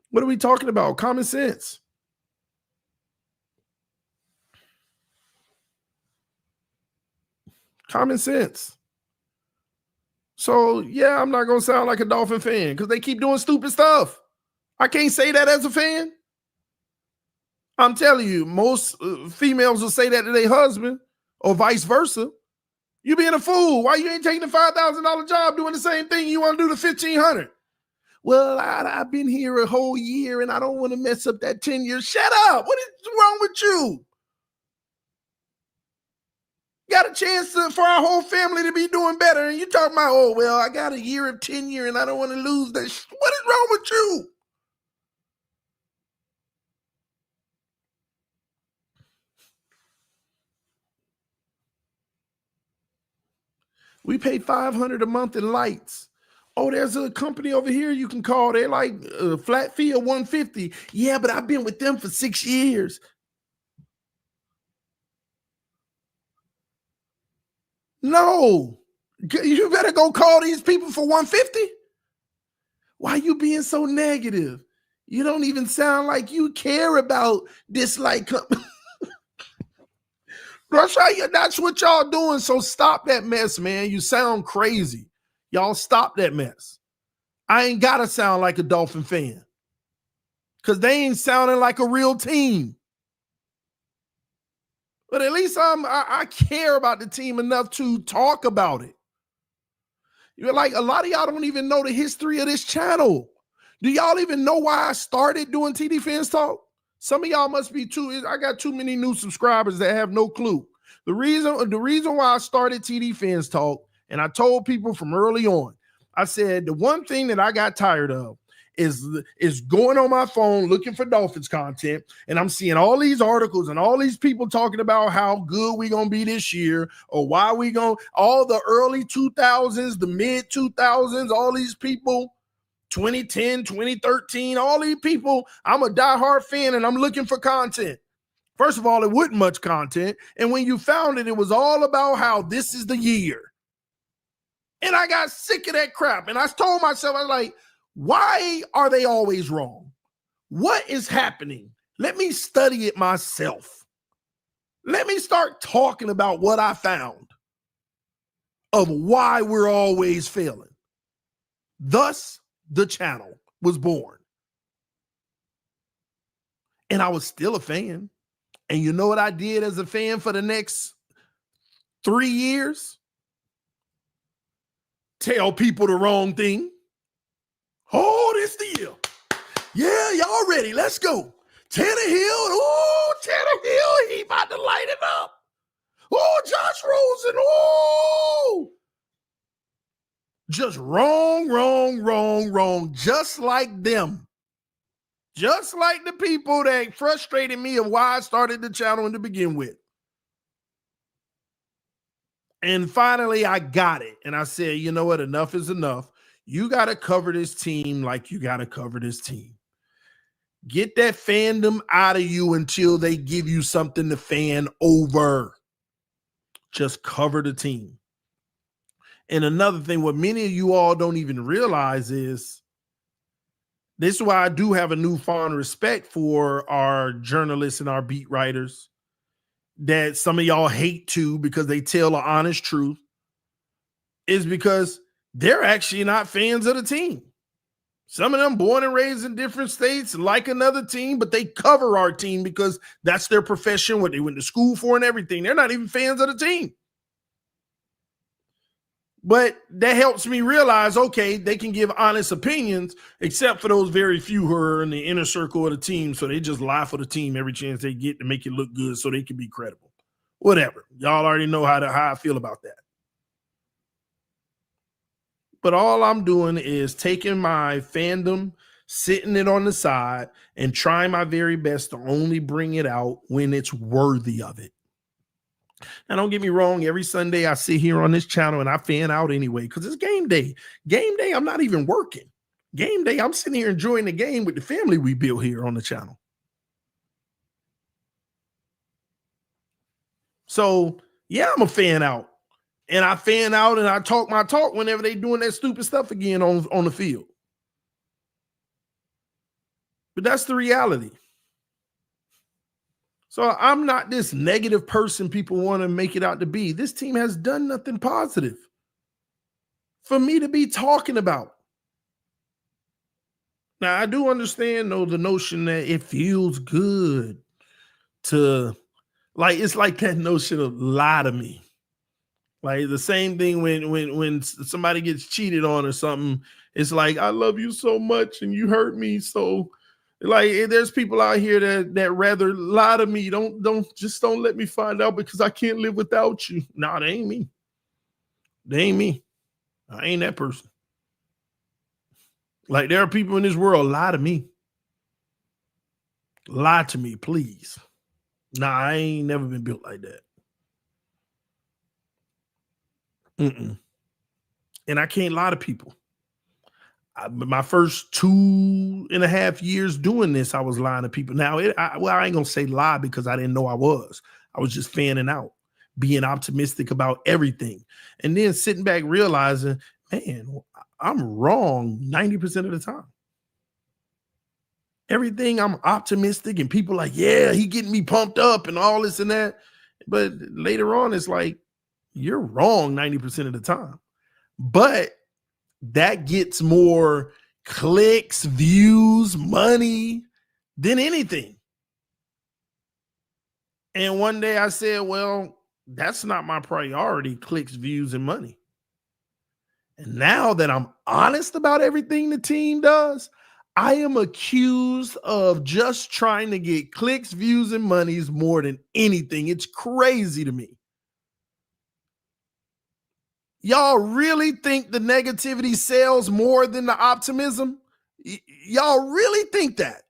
What are we talking about? Common sense. Common sense. So, yeah, I'm not going to sound like a Dolphin fan because they keep doing stupid stuff. I can't say that as a fan. I'm telling you, most females will say that to their husband or vice versa. You being a fool. Why you ain't taking the $5,000 job doing the same thing you want to do the $1,500? Well, I've been here a whole year and I don't want to mess up that 10 years. Shut up. What is wrong with you? Got a chance for our whole family to be doing better. And you talking about, oh, well, I got a year of tenure and I don't want to lose that. What is wrong with you? We pay $500 a month in lights. Oh, there's a company over here you can call. They're like a flat fee of $150. Yeah, but I've been with them for 6 years. No, you better go call these people for $150. Why are you being so negative? You don't even sound like you care about this. Like, that's what y'all doing. So stop that mess, man. You sound crazy. Y'all stop that mess. I ain't got to sound like a Dolphin fan because they ain't sounding like a real team. But at least I care about the team enough to talk about it. You're like, a lot of y'all don't even know the history of this channel. Do y'all even know why I started doing TD Fans Talk? Some of y'all must be too. I got too many new subscribers that have no clue. The reason why I started TD Fans Talk, and I told people from early on, I said the one thing that I got tired of is going on my phone looking for Dolphins content, and I'm seeing all these articles and all these people talking about how good we gonna be this year, or why we gonna, all the early 2000s, the mid 2000s, all these people, 2010, 2013, all these people. I'm a diehard fan and I'm looking for content. First of all, it wasn't much content, and when you found it, it was all about how this is the year. And I got sick of that crap, and I told myself, I was like, why are they always wrong? What is happening? Let me study it myself. Let me start talking about what I found of why we're always failing. Thus, the channel was born. And I was still a fan. And you know what I did as a fan for the next 3 years? Tell people the wrong thing. Oh, this the year. Yeah, y'all ready. Let's go. Tannehill. Oh, Tannehill. He about to light it up. Oh, Josh Rosen. Oh. Just wrong. Just like them. Just like the people that frustrated me of why I started the channel to begin with. And finally, I got it. And I said, you know what? Enough is enough. You got to cover this team like you got to cover this team. Get that fandom out of you until they give you something to fan over. Just cover the team. And another thing, what many of you all don't even realize is, this is why I do have a newfound respect for our journalists and our beat writers that some of y'all hate too because they tell the honest truth, is because they're actually not fans of the team. Some of them born and raised in different states, like another team, but they cover our team because that's their profession, what they went to school for and everything. They're not even fans of the team. But that helps me realize, okay, they can give honest opinions, except for those very few who are in the inner circle of the team. So they just lie for the team every chance they get to make it look good so they can be credible. Whatever. Y'all already know how I feel about that. But all I'm doing is taking my fandom, sitting it on the side, and trying my very best to only bring it out when it's worthy of it. Now, don't get me wrong. Every Sunday I sit here on this channel and I fan out anyway because it's game day. Game day, I'm not even working. Game day, I'm sitting here enjoying the game with the family we built here on the channel. So, yeah, I'm a fan out. And I fan out and I talk my talk whenever they doing that stupid stuff again on the field. But that's the reality. So I'm not this negative person people want to make it out to be. This team has done nothing positive for me to be talking about. Now, I do understand, though, the notion that it feels good to, like, it's like that notion of lie to me. Like the same thing when somebody gets cheated on or something, it's like, I love you so much and you hurt me. So like there's people out here that rather lie to me. Don't let me find out because I can't live without you. Nah, they ain't me. They ain't me. I ain't that person. Like there are people in this world, lie to me. Lie to me, please. Nah, I ain't never been built like that. Mm-mm. And I can't lie to people. My first 2.5 years doing this, I was lying to people. Now, I ain't gonna say lie because I didn't know I was. I was just fanning out, being optimistic about everything, and then sitting back realizing, man, I'm wrong 90% of the time. Everything I'm optimistic, and people like, yeah, he getting me pumped up and all this and that. But later on, it's like, you're wrong 90% of the time. But that gets more clicks, views, money than anything. And one day I said, well, that's not my priority, clicks, views, and money. And now that I'm honest about everything the team does, I am accused of just trying to get clicks, views, and monies more than anything. It's crazy to me. Y'all really think the negativity sells more than the optimism? Y'all really think that?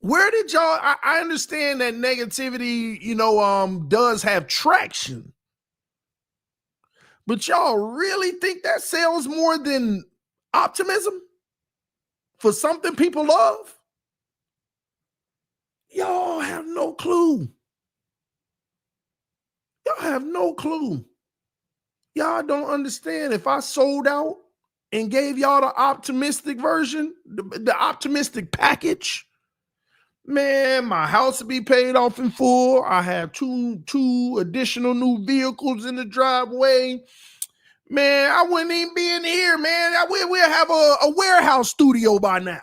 Where did y'all, I understand that negativity, does have traction. But y'all really think that sells more than optimism for something people love? Y'all have no clue. Y'all have no clue. Y'all don't understand. If I sold out and gave y'all the optimistic version, the optimistic package, man, my house would be paid off in full. I have two additional new vehicles in the driveway. Man, I wouldn't even be in here, man. We'll have a warehouse studio by now.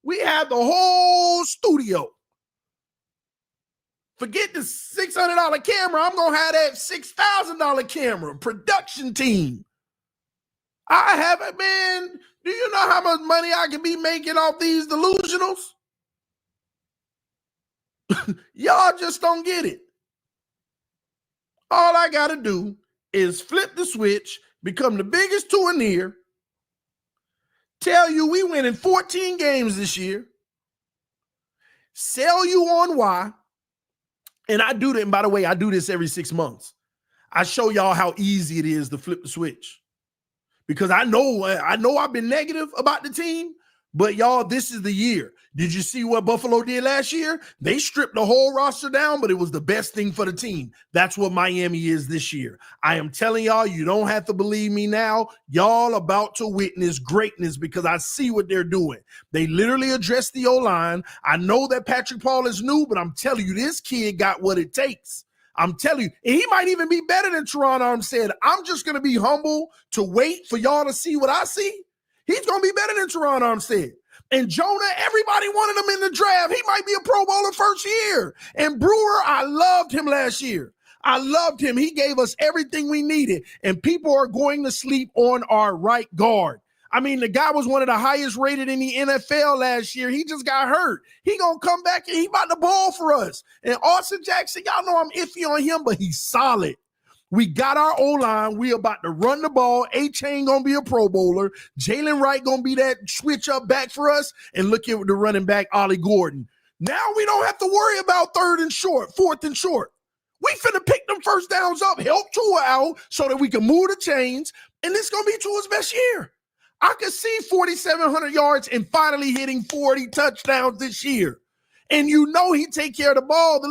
We have the whole studio. Forget the $600 camera. I'm going to have that $6,000 camera production team. I haven't, man. Do you know how much money I can be making off these delusionals? Y'all just don't get it. All I got to do is flip the switch, become the biggest tour near, tell you we winning 14 games this year, sell you on why. And I do that. And by the way, I do this every 6 months. I show y'all how easy it is to flip the switch. Because I know I've been negative about the team, but y'all, this is the year. Did you see what Buffalo did last year? They stripped the whole roster down, but it was the best thing for the team. That's what Miami is this year. I am telling y'all, you don't have to believe me now. Y'all about to witness greatness because I see what they're doing. They literally addressed the O-line. I know that Patrick Paul is new, but I'm telling you, this kid got what it takes. I'm telling you, and he might even be better than Teron Armstead. I'm just going to be humble to wait for y'all to see what I see. He's going to be better than Teron Armstead. And Jonah, everybody wanted him in the draft. He might be a Pro Bowler first year. And Brewer, I loved him last year. I loved him. He gave us everything we needed. And people are going to sleep on our right guard. I mean, the guy was one of the highest rated in the NFL last year. He just got hurt. He going to come back and he about to ball for us. And Austin Jackson, y'all know I'm iffy on him, but he's solid. We got our O-line. We about to run the ball. A-Chain going to be a Pro Bowler. Jalen Wright going to be that switch up back for us. And look at the running back, Ollie Gordon. Now we don't have to worry about fourth and short. We finna pick them first downs up, help Tua out so that we can move the chains. And this going to be Tua's best year. I could see 4,700 yards and finally hitting 40 touchdowns this year. And you know he take care of the ball.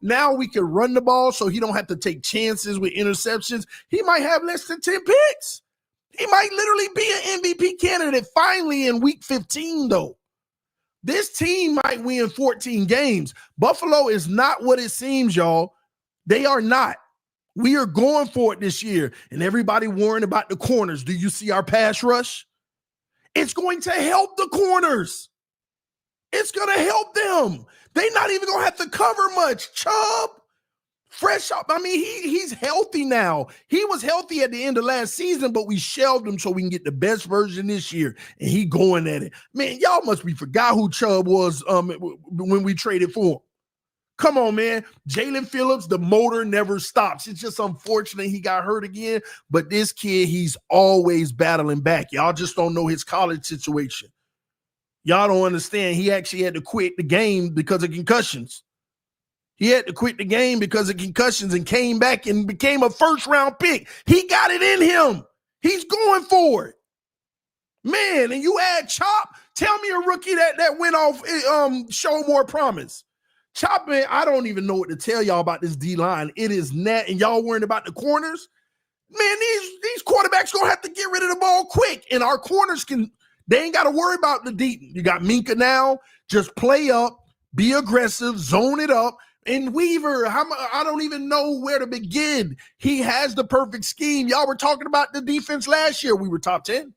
Now we can run the ball so he don't have to take chances with interceptions. He might have less than 10 picks. He might literally be an MVP candidate finally in week 15, though. This team might win 14 games. Buffalo is not what it seems, y'all. They are not. We are going for it this year. And everybody worrying about the corners. Do you see our pass rush? It's going to help the corners. It's going to help them. They're not even going to have to cover much. Chubb, Fresh up. I mean, he's healthy now. He was healthy at the end of last season, but we shelved him so we can get the best version this year. And he going at it. Man, y'all must be forgot who Chubb was when we traded for him. Come on, man. Jalen Phillips, the motor never stops. It's just unfortunate he got hurt again. But this kid, he's always battling back. Y'all just don't know his college situation. Y'all don't understand. He actually had to quit the game because of concussions. He had to quit the game because of concussions and came back and became a first-round pick. He got it in him. He's going for it. Man, and you add Chop. Tell me a rookie that went off, show more promise. Chop, man, I don't even know what to tell y'all about this D-line. It is net, and y'all worrying about the corners. Man, these quarterbacks going to have to get rid of the ball quick, and our corners they ain't got to worry about the deep. You got Minka now. Just play up, be aggressive, zone it up. And Weaver, I don't even know where to begin. He has the perfect scheme. Y'all were talking about the defense last year. We were top 10.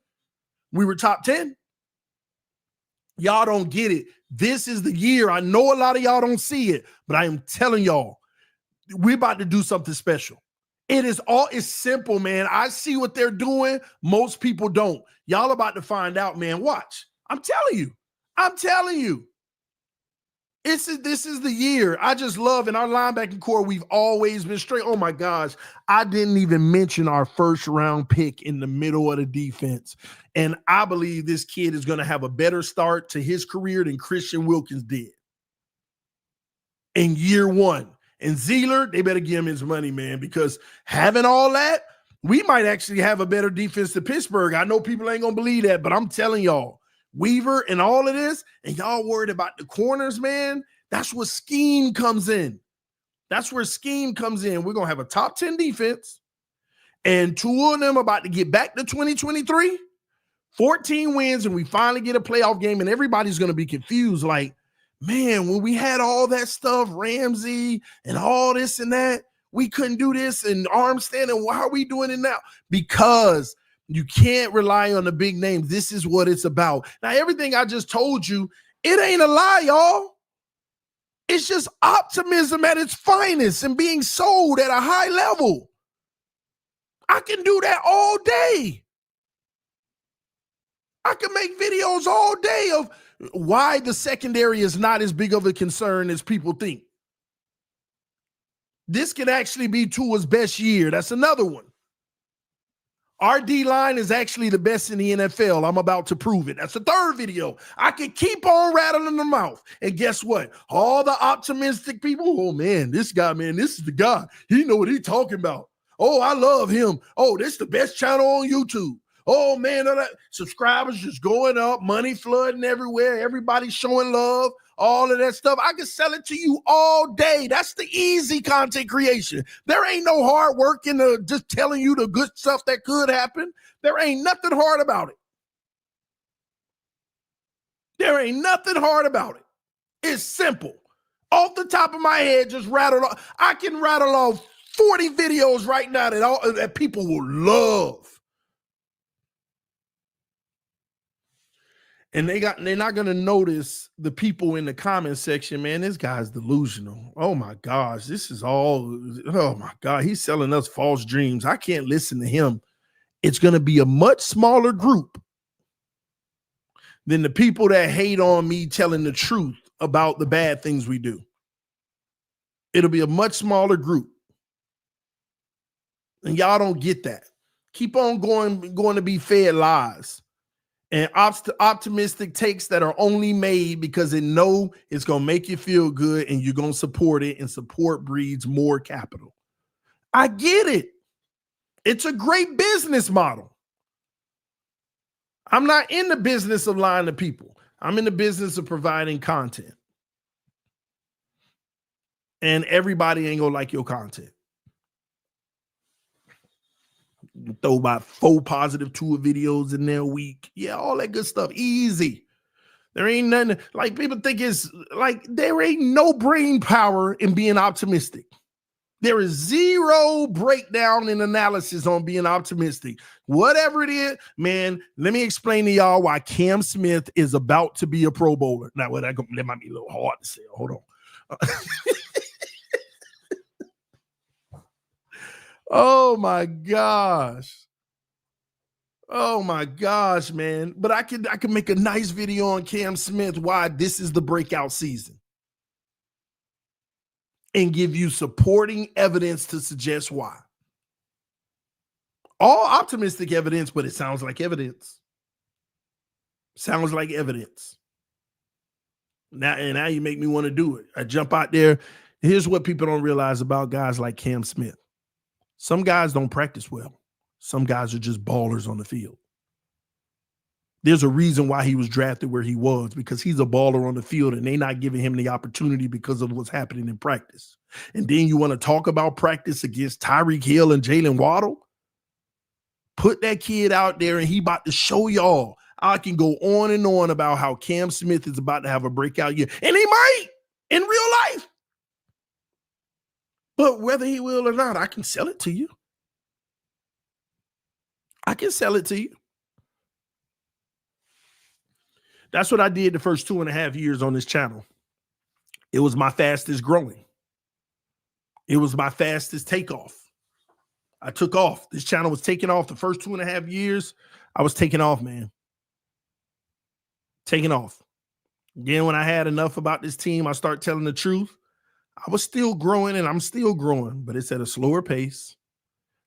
Y'all don't get it. This is the year. I know a lot of y'all don't see it, but I am telling y'all, we're about to do something special. It's simple, man. I see what they're doing. Most people don't. Y'all about to find out, man. Watch. I'm telling you. This is the year. I just love in our linebacking core, we've always been straight. Oh my gosh. I didn't even mention our first round pick in the middle of the defense. And I believe this kid is going to have a better start to his career than Christian Wilkins did in year one. And Zeeler, they better give him his money, man, because having all that, we might actually have a better defense than Pittsburgh. I know people ain't going to believe that, but I'm telling y'all, Weaver and all of this, and y'all worried about the corners, man. That's where scheme comes in. We're going to have a top 10 defense, and two of them about to get back to 2023, 14 wins, and we finally get a playoff game, and everybody's going to be confused. Like, man, when we had all that stuff, Ramsey and all this and that, we couldn't do this, and Armstead, and why are we doing it now? Because you can't rely on the big names. This is what it's about. Now, everything I just told you, it ain't a lie, y'all. It's just optimism at its finest and being sold at a high level. I can do that all day. I can make videos all day of why the secondary is not as big of a concern as people think. This could actually be Tua's best year. That's another one. Our D-line is actually the best in the NFL. I'm about to prove it. That's the third video. I can keep on rattling them out. And guess what? All the optimistic people, oh, man, this guy, man, this is the guy. He know what he's talking about. Oh, I love him. Oh, this is the best channel on YouTube. Oh, man, subscribers just going up, money flooding everywhere. Everybody showing love, all of that stuff. I can sell it to you all day. That's the easy content creation. There ain't no hard work in just telling you the good stuff that could happen. There ain't nothing hard about it. It's simple. Off the top of my head, just rattle off. I can rattle off 40 videos right now that people will love. And they're not going to notice the people in the comment section, man, this guy's delusional. Oh, my gosh, oh, my God, he's selling us false dreams. I can't listen to him. It's going to be a much smaller group than the people that hate on me telling the truth about the bad things we do. It'll be a much smaller group. And y'all don't get that. Keep on going to be fed lies. And optimistic takes that are only made because they know it's going to make you feel good and you're going to support it, and support breeds more capital. I get it. It's a great business model. I'm not in the business of lying to people. I'm in the business of providing content. And everybody ain't going to like your content. Throw about 4 positive Tua videos in there a week. Yeah, all that good stuff. Easy. There ain't nothing. Like, people think it's like there ain't no brain power in being optimistic. There is zero breakdown in analysis on being optimistic. Whatever it is, man, let me explain to y'all why Cam Smith is about to be a Pro Bowler. Now, that might be a little hard to say. Hold on. Oh my gosh. Oh my gosh, man. But I could make a nice video on Cam Smith, why this is the breakout season, and give you supporting evidence to suggest why. All optimistic evidence, but it sounds like evidence. Sounds like evidence. Now you make me want to do it. I jump out there. Here's what people don't realize about guys like Cam Smith. Some guys don't practice well. Some guys are just ballers on the field. There's a reason why he was drafted where he was, because he's a baller on the field and they're not giving him the opportunity because of what's happening in practice. And then you want to talk about practice against Tyreek Hill and Jalen Waddle? Put that kid out there and he about to show y'all. I can go on and on about how Cam Smith is about to have a breakout year. And he might in real life. But whether he will or not, I can sell it to you. I can sell it to you. That's what I did the first 2.5 years on this channel. It was my fastest growing. It was my fastest takeoff. I took off. This channel was taking off the first 2.5 years. I was taking off, man. Taking off. Then when I had enough about this team, I started telling the truth. I was still growing and I'm still growing, but it's at a slower pace,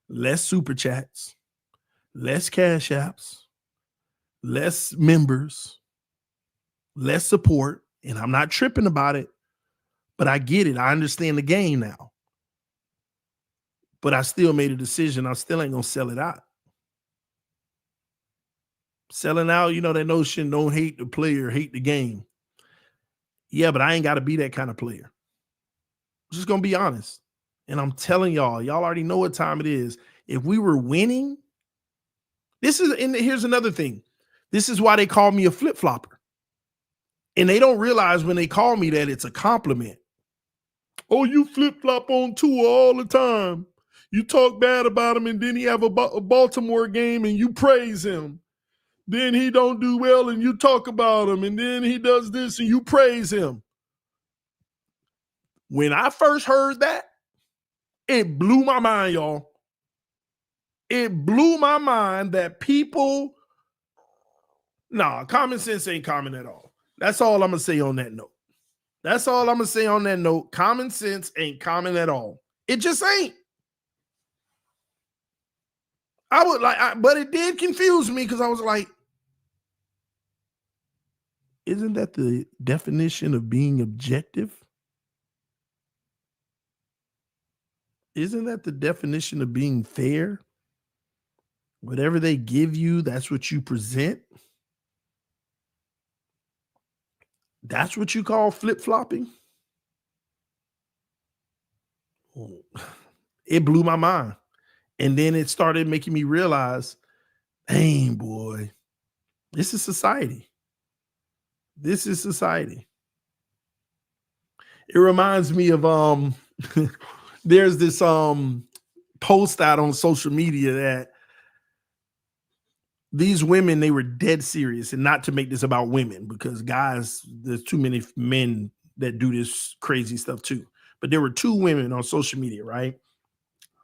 less super chats, less cash apps, less members, less support. And I'm not tripping about it, but I get it. I understand the game now. But I still made a decision. I still ain't going to sell it out. Selling out, you know, that notion, don't hate the player, hate the game. Yeah, but I ain't got to be that kind of player. I'm just going to be honest. And I'm telling y'all already know what time it is. If we were winning, here's another thing. This is why they call me a flip-flopper. And they don't realize when they call me that it's a compliment. Oh, you flip-flop on Tua all the time. You talk bad about him and then he have a Baltimore game and you praise him. Then he don't do well and you talk about him, and then he does this and you praise him. When I first heard that, it blew my mind, y'all. It blew my mind that people, common sense ain't common at all. That's all I'm going to say on that note. That's all I'm going to say on that note. Common sense ain't common at all. It just ain't. But it did confuse me because I was like, isn't that the definition of being objective? Isn't that the definition of being fair? Whatever they give you, that's what you present. That's what you call flip-flopping? It blew my mind. And then it started making me realize, dang, boy, this is society. This is society. It reminds me of there's this post out on social media that these women, they were dead serious, and not to make this about women because guys, there's too many men that do this crazy stuff too. But there were two women on social media, right?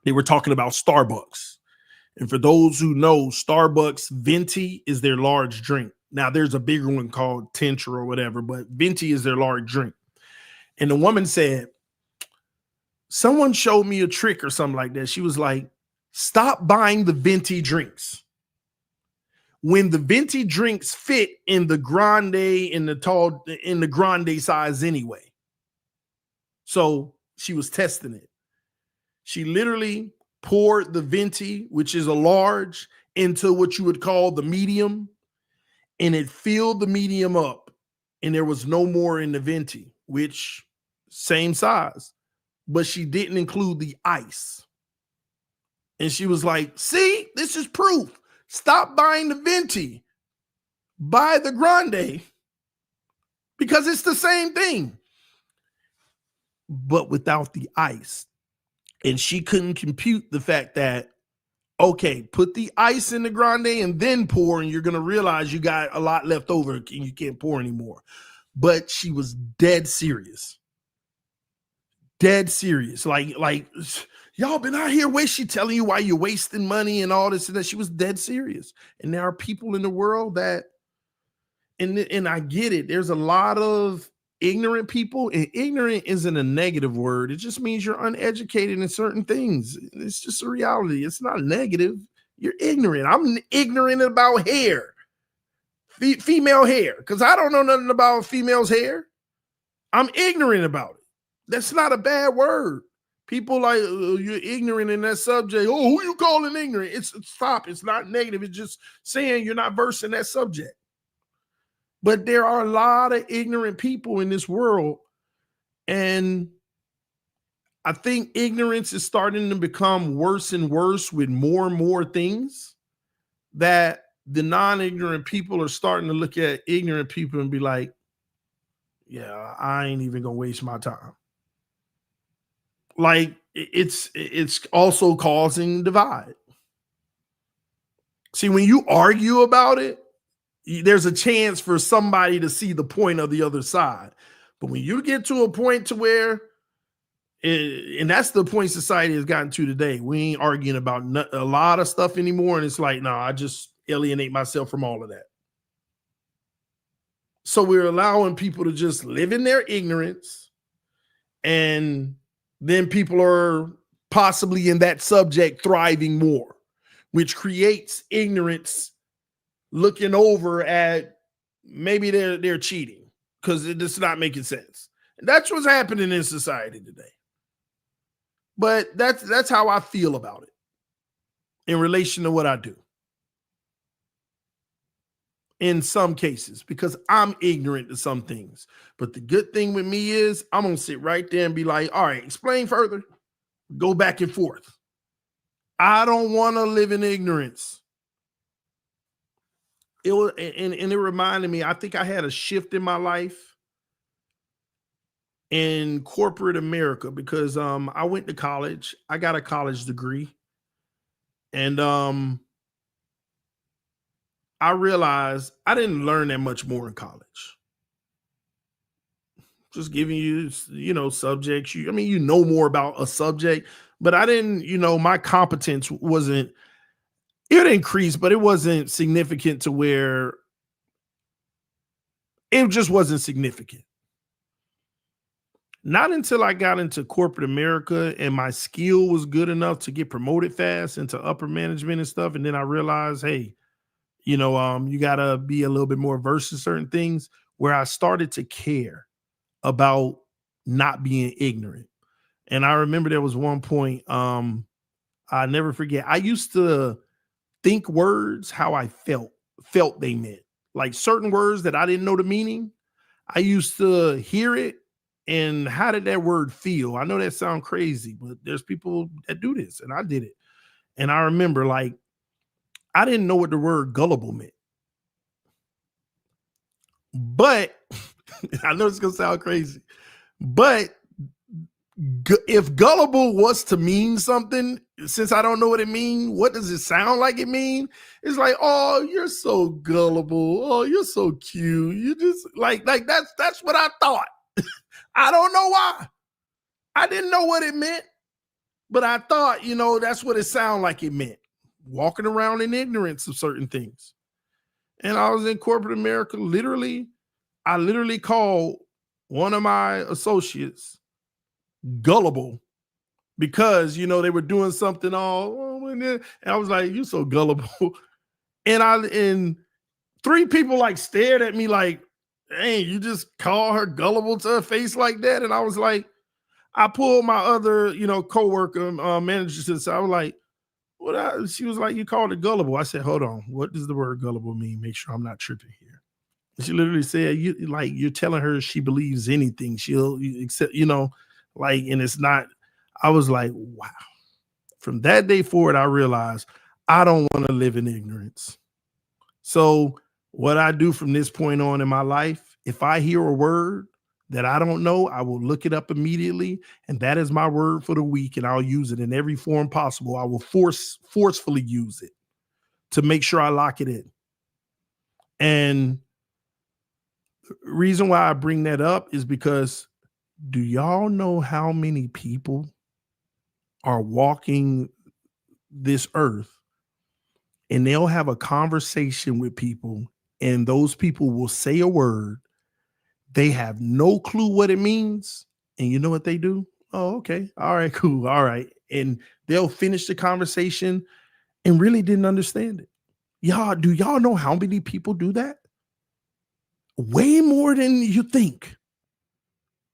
They were talking about Starbucks. And for those who know, Starbucks Venti is their large drink. Now there's a bigger one called Tentra or whatever, but Venti is their large drink. And the woman said, someone showed me a trick or something like that. She was like, stop buying the Venti drinks. When the Venti drinks fit in the grande, in the grande size anyway. So she was testing it. She literally poured the Venti, which is a large, into what you would call the medium, and it filled the medium up, and there was no more in the Venti, which same size, but she didn't include the ice. And she was like, see, this is proof. Stop buying the Venti. Buy the grande because it's the same thing, but without the ice. And she couldn't compute the fact that, okay, put the ice in the grande and then pour, and you're going to realize you got a lot left over and you can't pour anymore. But she was dead serious. Dead serious. Like Y'all been out here she telling you why you're wasting money and all this and that. She was dead serious. And there are people in the world that, and I get it. There's a lot of ignorant people, and ignorant isn't a negative word. It just means you're uneducated in certain things. It's just a reality. It's not negative. You're ignorant. I'm ignorant about hair, female hair, because I don't know nothing about female's hair. I'm ignorant about it. That's not a bad word. People like, oh, you're ignorant in that subject. Oh, who you calling ignorant? Stop. It's not negative. It's just saying you're not versed in that subject. But there are a lot of ignorant people in this world. And I think ignorance is starting to become worse and worse with more and more things, that the non-ignorant people are starting to look at ignorant people and be like, yeah, I ain't even gonna waste my time. Like it's also causing divide. See, when you argue about it, there's a chance for somebody to see the point of the other side. But when you get to a point to where, and that's the point society has gotten to today, we ain't arguing about a lot of stuff anymore. And it's like, no, I just alienate myself from all of that. So we're allowing people to just live in their ignorance, and then people are possibly in that subject thriving more, which creates ignorance looking over at maybe they're cheating because it's not making sense. And that's what's happening in society today. But that's how I feel about it in relation to what I do. In some cases, because I'm ignorant to some things. But the good thing with me is I'm going to sit right there and be like, all right, explain further. Go back and forth. I don't want to live in ignorance. It was, and it reminded me, I think I had a shift in my life in corporate America because I went to college. I got a college degree. And I realized I didn't learn that much more in college. Just giving you, subjects. You know more about a subject, but I didn't, my competence wasn't, it increased, but it wasn't significant to where it just wasn't significant. Not until I got into corporate America and my skill was good enough to get promoted fast into upper management and stuff. And then I realized, hey, you got to be a little bit more versed in certain things, where I started to care about not being ignorant. And I remember there was one point, I never forget. I used to think words how I felt they meant. Like certain words that I didn't know the meaning, I used to hear it, and how did that word feel? I know that sounds crazy, but there's people that do this, and I did it. And I remember, like, I didn't know what the word gullible meant. But I know it's going to sound crazy, but if gullible was to mean something, since I don't know what it means, what does it sound like it mean? It's like, oh, you're so gullible. Oh, you're so cute. You just like that's what I thought. I don't know why. I didn't know what it meant, but I thought, that's what it sounded like it meant. Walking around in ignorance of certain things. And I was in corporate America. I literally called one of my associates gullible because, they were doing something and I was like, you so gullible. And three people like stared at me like, hey, you just call her gullible to her face like that? And I was like, I pulled my other, coworker, manager to the side. I was like, she was like, you called her gullible. I said, hold on. What does the word gullible mean? Make sure I'm not tripping here. And she literally said, you're telling her she believes anything. She'll accept, and it's not. I was like, wow. From that day forward, I realized I don't want to live in ignorance. So what I do from this point on in my life, if I hear a word that I don't know, I will look it up immediately. And that is my word for the week. And I'll use it in every form possible. I will forcefully use it to make sure I lock it in. And the reason why I bring that up is because, do y'all know how many people are walking this earth and they'll have a conversation with people, and those people will say a word. They have no clue what it means. And you know what they do? Oh, okay. All right, cool. All right. And they'll finish the conversation and really didn't understand it. Do y'all know how many people do that? Way more than you think.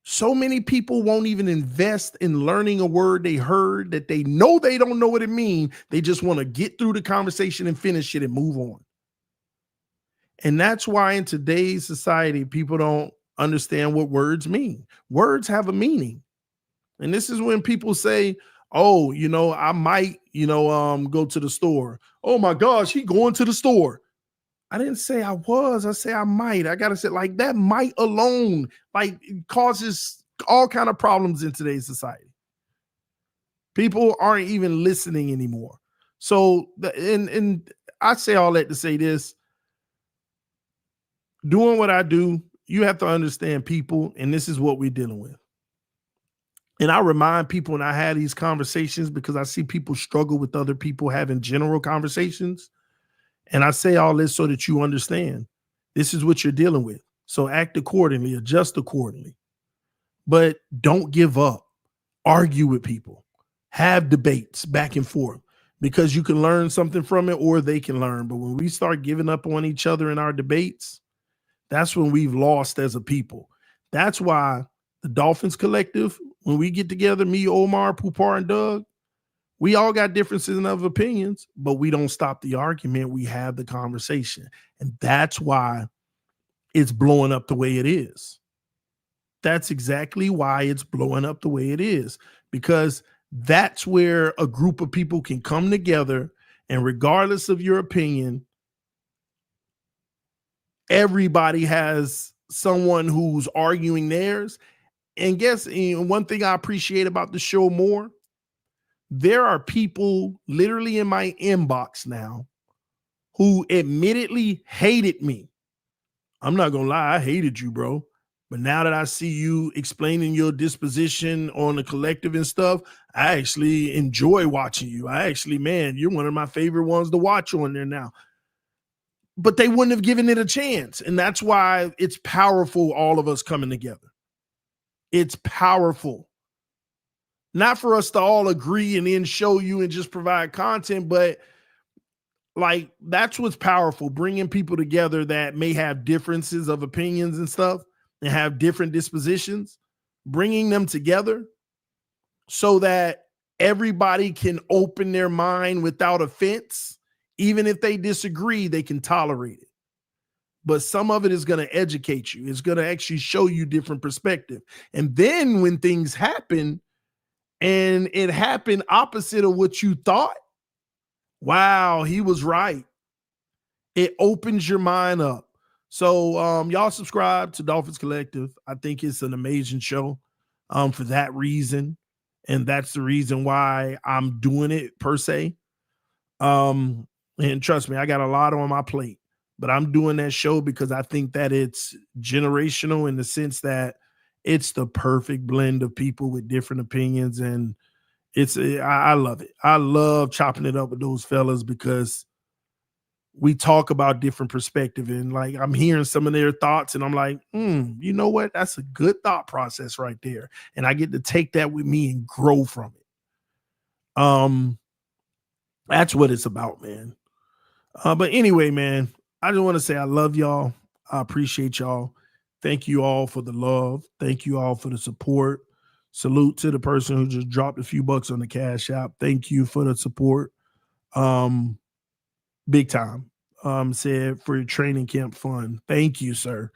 So many people won't even invest in learning a word they heard that they know they don't know what it means. They just want to get through the conversation and finish it and move on. And that's why in today's society, people don't understand what words mean. Words have a meaning. And this is when people say, oh, I might, go to the store. Oh my gosh, he going to the store. I didn't say I was. I say I might. I gotta say, like, that might alone, like, causes all kind of problems in today's society. People aren't even listening anymore. So, and I say all that to say this: doing what I do, you have to understand people, and this is what we're dealing with. And I remind people when I have these conversations, because I see people struggle with other people having general conversations. And I say all this so that you understand this is what you're dealing with. So act accordingly, adjust accordingly. But don't give up. Argue with people. Have debates back and forth, because you can learn something from it or they can learn. But when we start giving up on each other in our debates, that's when we've lost as a people. That's why the Dolphins Collective, when we get together, me, Omar, Pupar, and Doug, we all got differences of opinions, but we don't stop the argument. We have the conversation. And that's why it's blowing up the way it is. That's exactly why it's blowing up the way it is, because that's where a group of people can come together, and regardless of your opinion, everybody has someone who's arguing theirs. And guess one thing I appreciate about the show more, there are people literally in my inbox now who admittedly hated me. I'm not going to lie. I hated you, bro. But now that I see you explaining your disposition on the collective and stuff, I actually enjoy watching you. You're one of my favorite ones to watch on there now. But they wouldn't have given it a chance. And that's why it's powerful, all of us coming together. It's powerful. Not for us to all agree and then show you and just provide content, but like, that's what's powerful, bringing people together that may have differences of opinions and stuff and have different dispositions, bringing them together so that everybody can open their mind without offense. Even if they disagree, they can tolerate it. But some of it is going to educate you. It's going to actually show you different perspective. And then when things happen, and it happened opposite of what you thought, wow, he was right. It opens your mind up. So y'all subscribe to Dolphins Collective. I think it's an amazing show for that reason. And that's the reason why I'm doing it per se. And trust me, I got a lot on my plate, but I'm doing that show because I think that it's generational in the sense that it's the perfect blend of people with different opinions. And I love it. I love chopping it up with those fellas because we talk about different perspective, and like, I'm hearing some of their thoughts and I'm like, you know what? That's a good thought process right there. And I get to take that with me and grow from it. That's what it's about, man. But anyway, man, I just want to say I love y'all. I appreciate y'all. Thank you all for the love. Thank you all for the support. Salute to the person who just dropped a few bucks on the Cash App. Thank you for the support. Big time. Said for your training camp fun. Thank you, sir.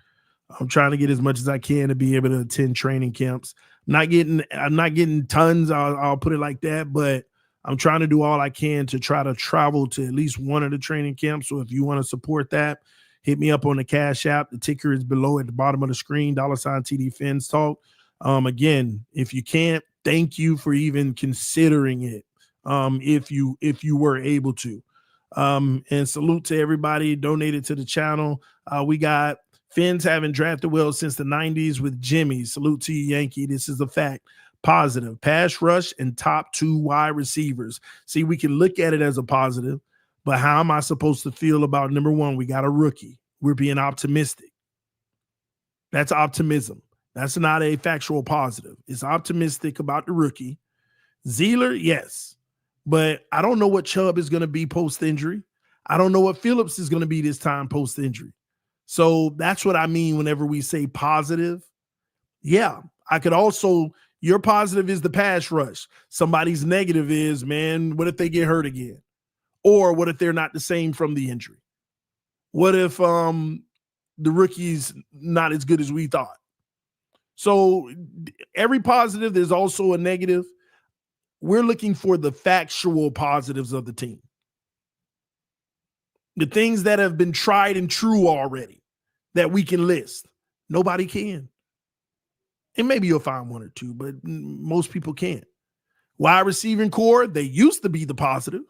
I'm trying to get as much as I can to be able to attend training camps. I'm not getting tons. I'll put it like that, but I'm trying to do all I can to try to travel to at least one of the training camps. So if you want to support that, hit me up on the Cash App. The ticker is below at the bottom of the screen, $ tdphinstalk. Again, if you can't, thank you for even considering it. If you were able to. And salute to everybody donated to the channel. We got Fins haven't drafted well since the 90s with Jimmy. Salute to you, Yankee. This is a fact. Positive, pass rush and top 2 wide receivers. See, we can look at it as a positive, but how am I supposed to feel about number 1? We got a rookie. We're being optimistic. That's optimism. That's not a factual positive. It's optimistic about the rookie. Zeeler, yes. But I don't know what Chubb is going to be post-injury. I don't know what Phillips is going to be this time post-injury. So that's what I mean whenever we say positive. Yeah, I could also, your positive is the pass rush. Somebody's negative is, man, what if they get hurt again? Or what if they're not the same from the injury? What if the rookie's not as good as we thought? So every positive, there's also a negative. We're looking for the factual positives of the team. The things that have been tried and true already that we can list. Nobody can. And maybe you'll find 1 or 2, but most people can't. Wide receiving core, they used to be the positive.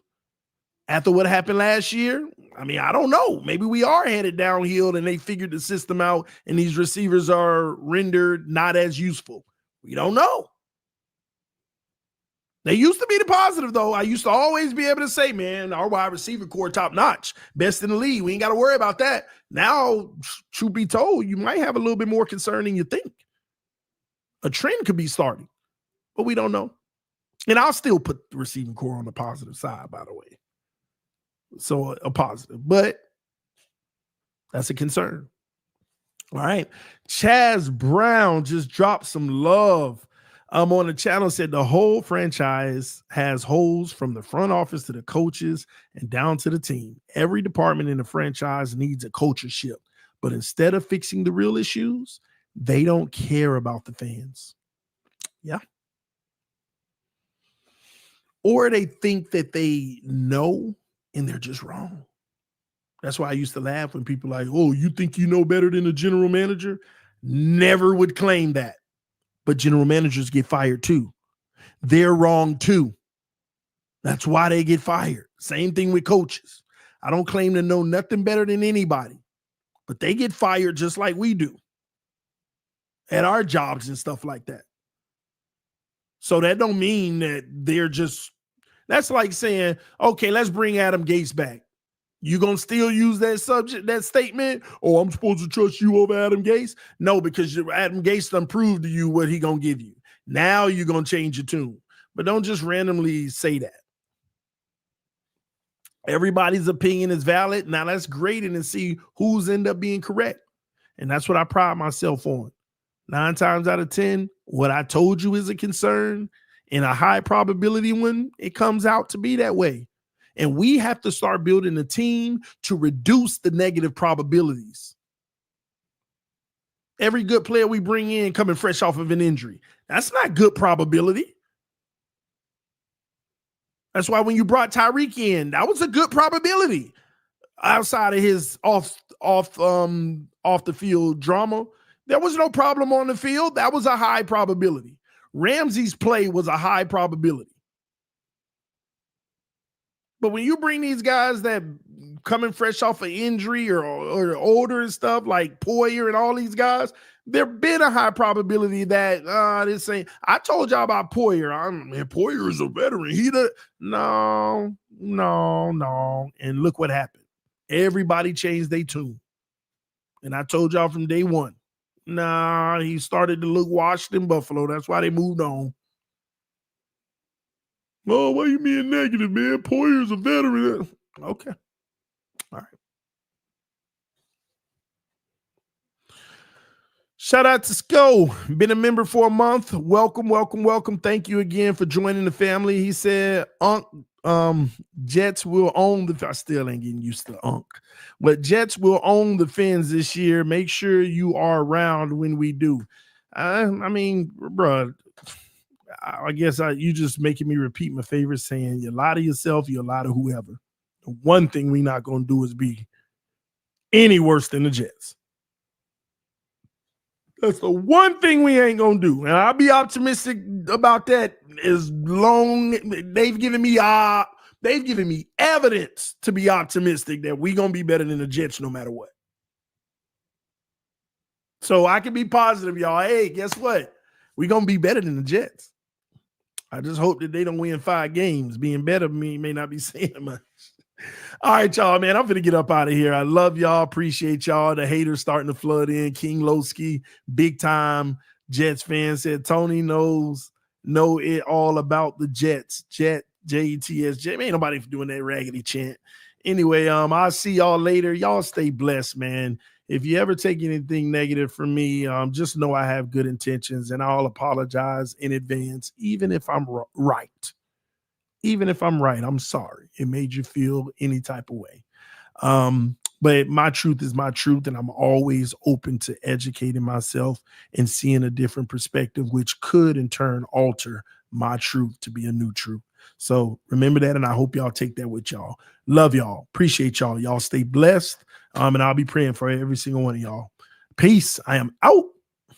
After what happened last year, I mean, I don't know. Maybe we are headed downhill and they figured the system out and these receivers are rendered not as useful. We don't know. They used to be the positive, though. I used to always be able to say, man, our wide receiver core top notch, best in the league. We ain't got to worry about that. Now, truth be told, you might have a little bit more concern than you think. A trend could be starting, but we don't know. And I'll still put the receiving core on the positive side, by the way. So a positive, but that's a concern. All right. Chaz Brown just dropped some love on the channel, said the whole franchise has holes from the front office to the coaches and down to the team. Every department in the franchise needs a culture shift, but instead of fixing the real issues, they don't care about the fans. Yeah. Or they think that they know and they're just wrong. That's why I used to laugh when people like, oh, you think you know better than the general manager? Never would claim that. But general managers get fired too. They're wrong too. That's why they get fired. Same thing with coaches. I don't claim to know nothing better than anybody, but they get fired just like we do at our jobs and stuff like that. So that don't mean that they're just, that's like saying, okay, let's bring Adam Gase back. You gonna still use that subject, that statement? Oh, I'm supposed to trust you over Adam Gase? No, because Adam Gase done proved to you what he gonna give you. Now you're gonna change your tune. But don't just randomly say that. Everybody's opinion is valid. Now let's grade it and see who's end up being correct. And that's what I pride myself on. 9 times out of 10, what I told you is a concern, and a high probability one, it comes out to be that way. And we have to start building a team to reduce the negative probabilities. Every good player we bring in coming fresh off of an injury, that's not good probability. That's why when you brought Tyreek in, that was a good probability. Outside of his off the field drama, there was no problem on the field. That was a high probability. Ramsey's play was a high probability. But when you bring these guys that coming fresh off an injury or older and stuff like Poyer and all these guys, there been a high probability that this ain't. I told y'all about Poyer. Poyer is a veteran. No. And look what happened. Everybody changed their tune. And I told y'all from day one. He started to look washed in Buffalo. That's why they moved on. Oh, why you being negative, man? Poyer's a veteran. Okay. All right. Shout out to Sko. Been a member for a month. Welcome. Thank you again for joining the family. He said, Jets will own the, I still ain't getting used to Unk, but Jets will own the Fins this year. Make sure you are around when we do. I mean, bro, I guess you just making me repeat my favorite saying, you lie to yourself, you lie to whoever. The one thing we not going to do is be any worse than the Jets. That's the one thing we ain't going to do. And I'll be optimistic about that as long they've given me evidence to be optimistic that we going to be better than the Jets no matter what. So I can be positive, y'all. Hey, guess what? We going to be better than the Jets. I just hope that they don't win 5 games. Being better than me may not be saying much. All right, y'all, man. I'm finna get up out of here. I love y'all. Appreciate y'all. The haters starting to flood in. King Lowski, big time Jets fan, said Tony know it all about the Jets. Jets. Ain't nobody doing that raggedy chant. Anyway, I'll see y'all later. Y'all stay blessed, man. If you ever take anything negative from me, just know I have good intentions, and I'll apologize in advance, even if I'm right. Even if I'm right, I'm sorry. It made you feel any type of way. But my truth is my truth, and I'm always open to educating myself and seeing a different perspective, which could in turn alter my truth to be a new truth. So remember that, and I hope y'all take that with y'all. Love y'all. Appreciate y'all. Y'all stay blessed. And I'll be praying for every single one of y'all. Peace. I am out.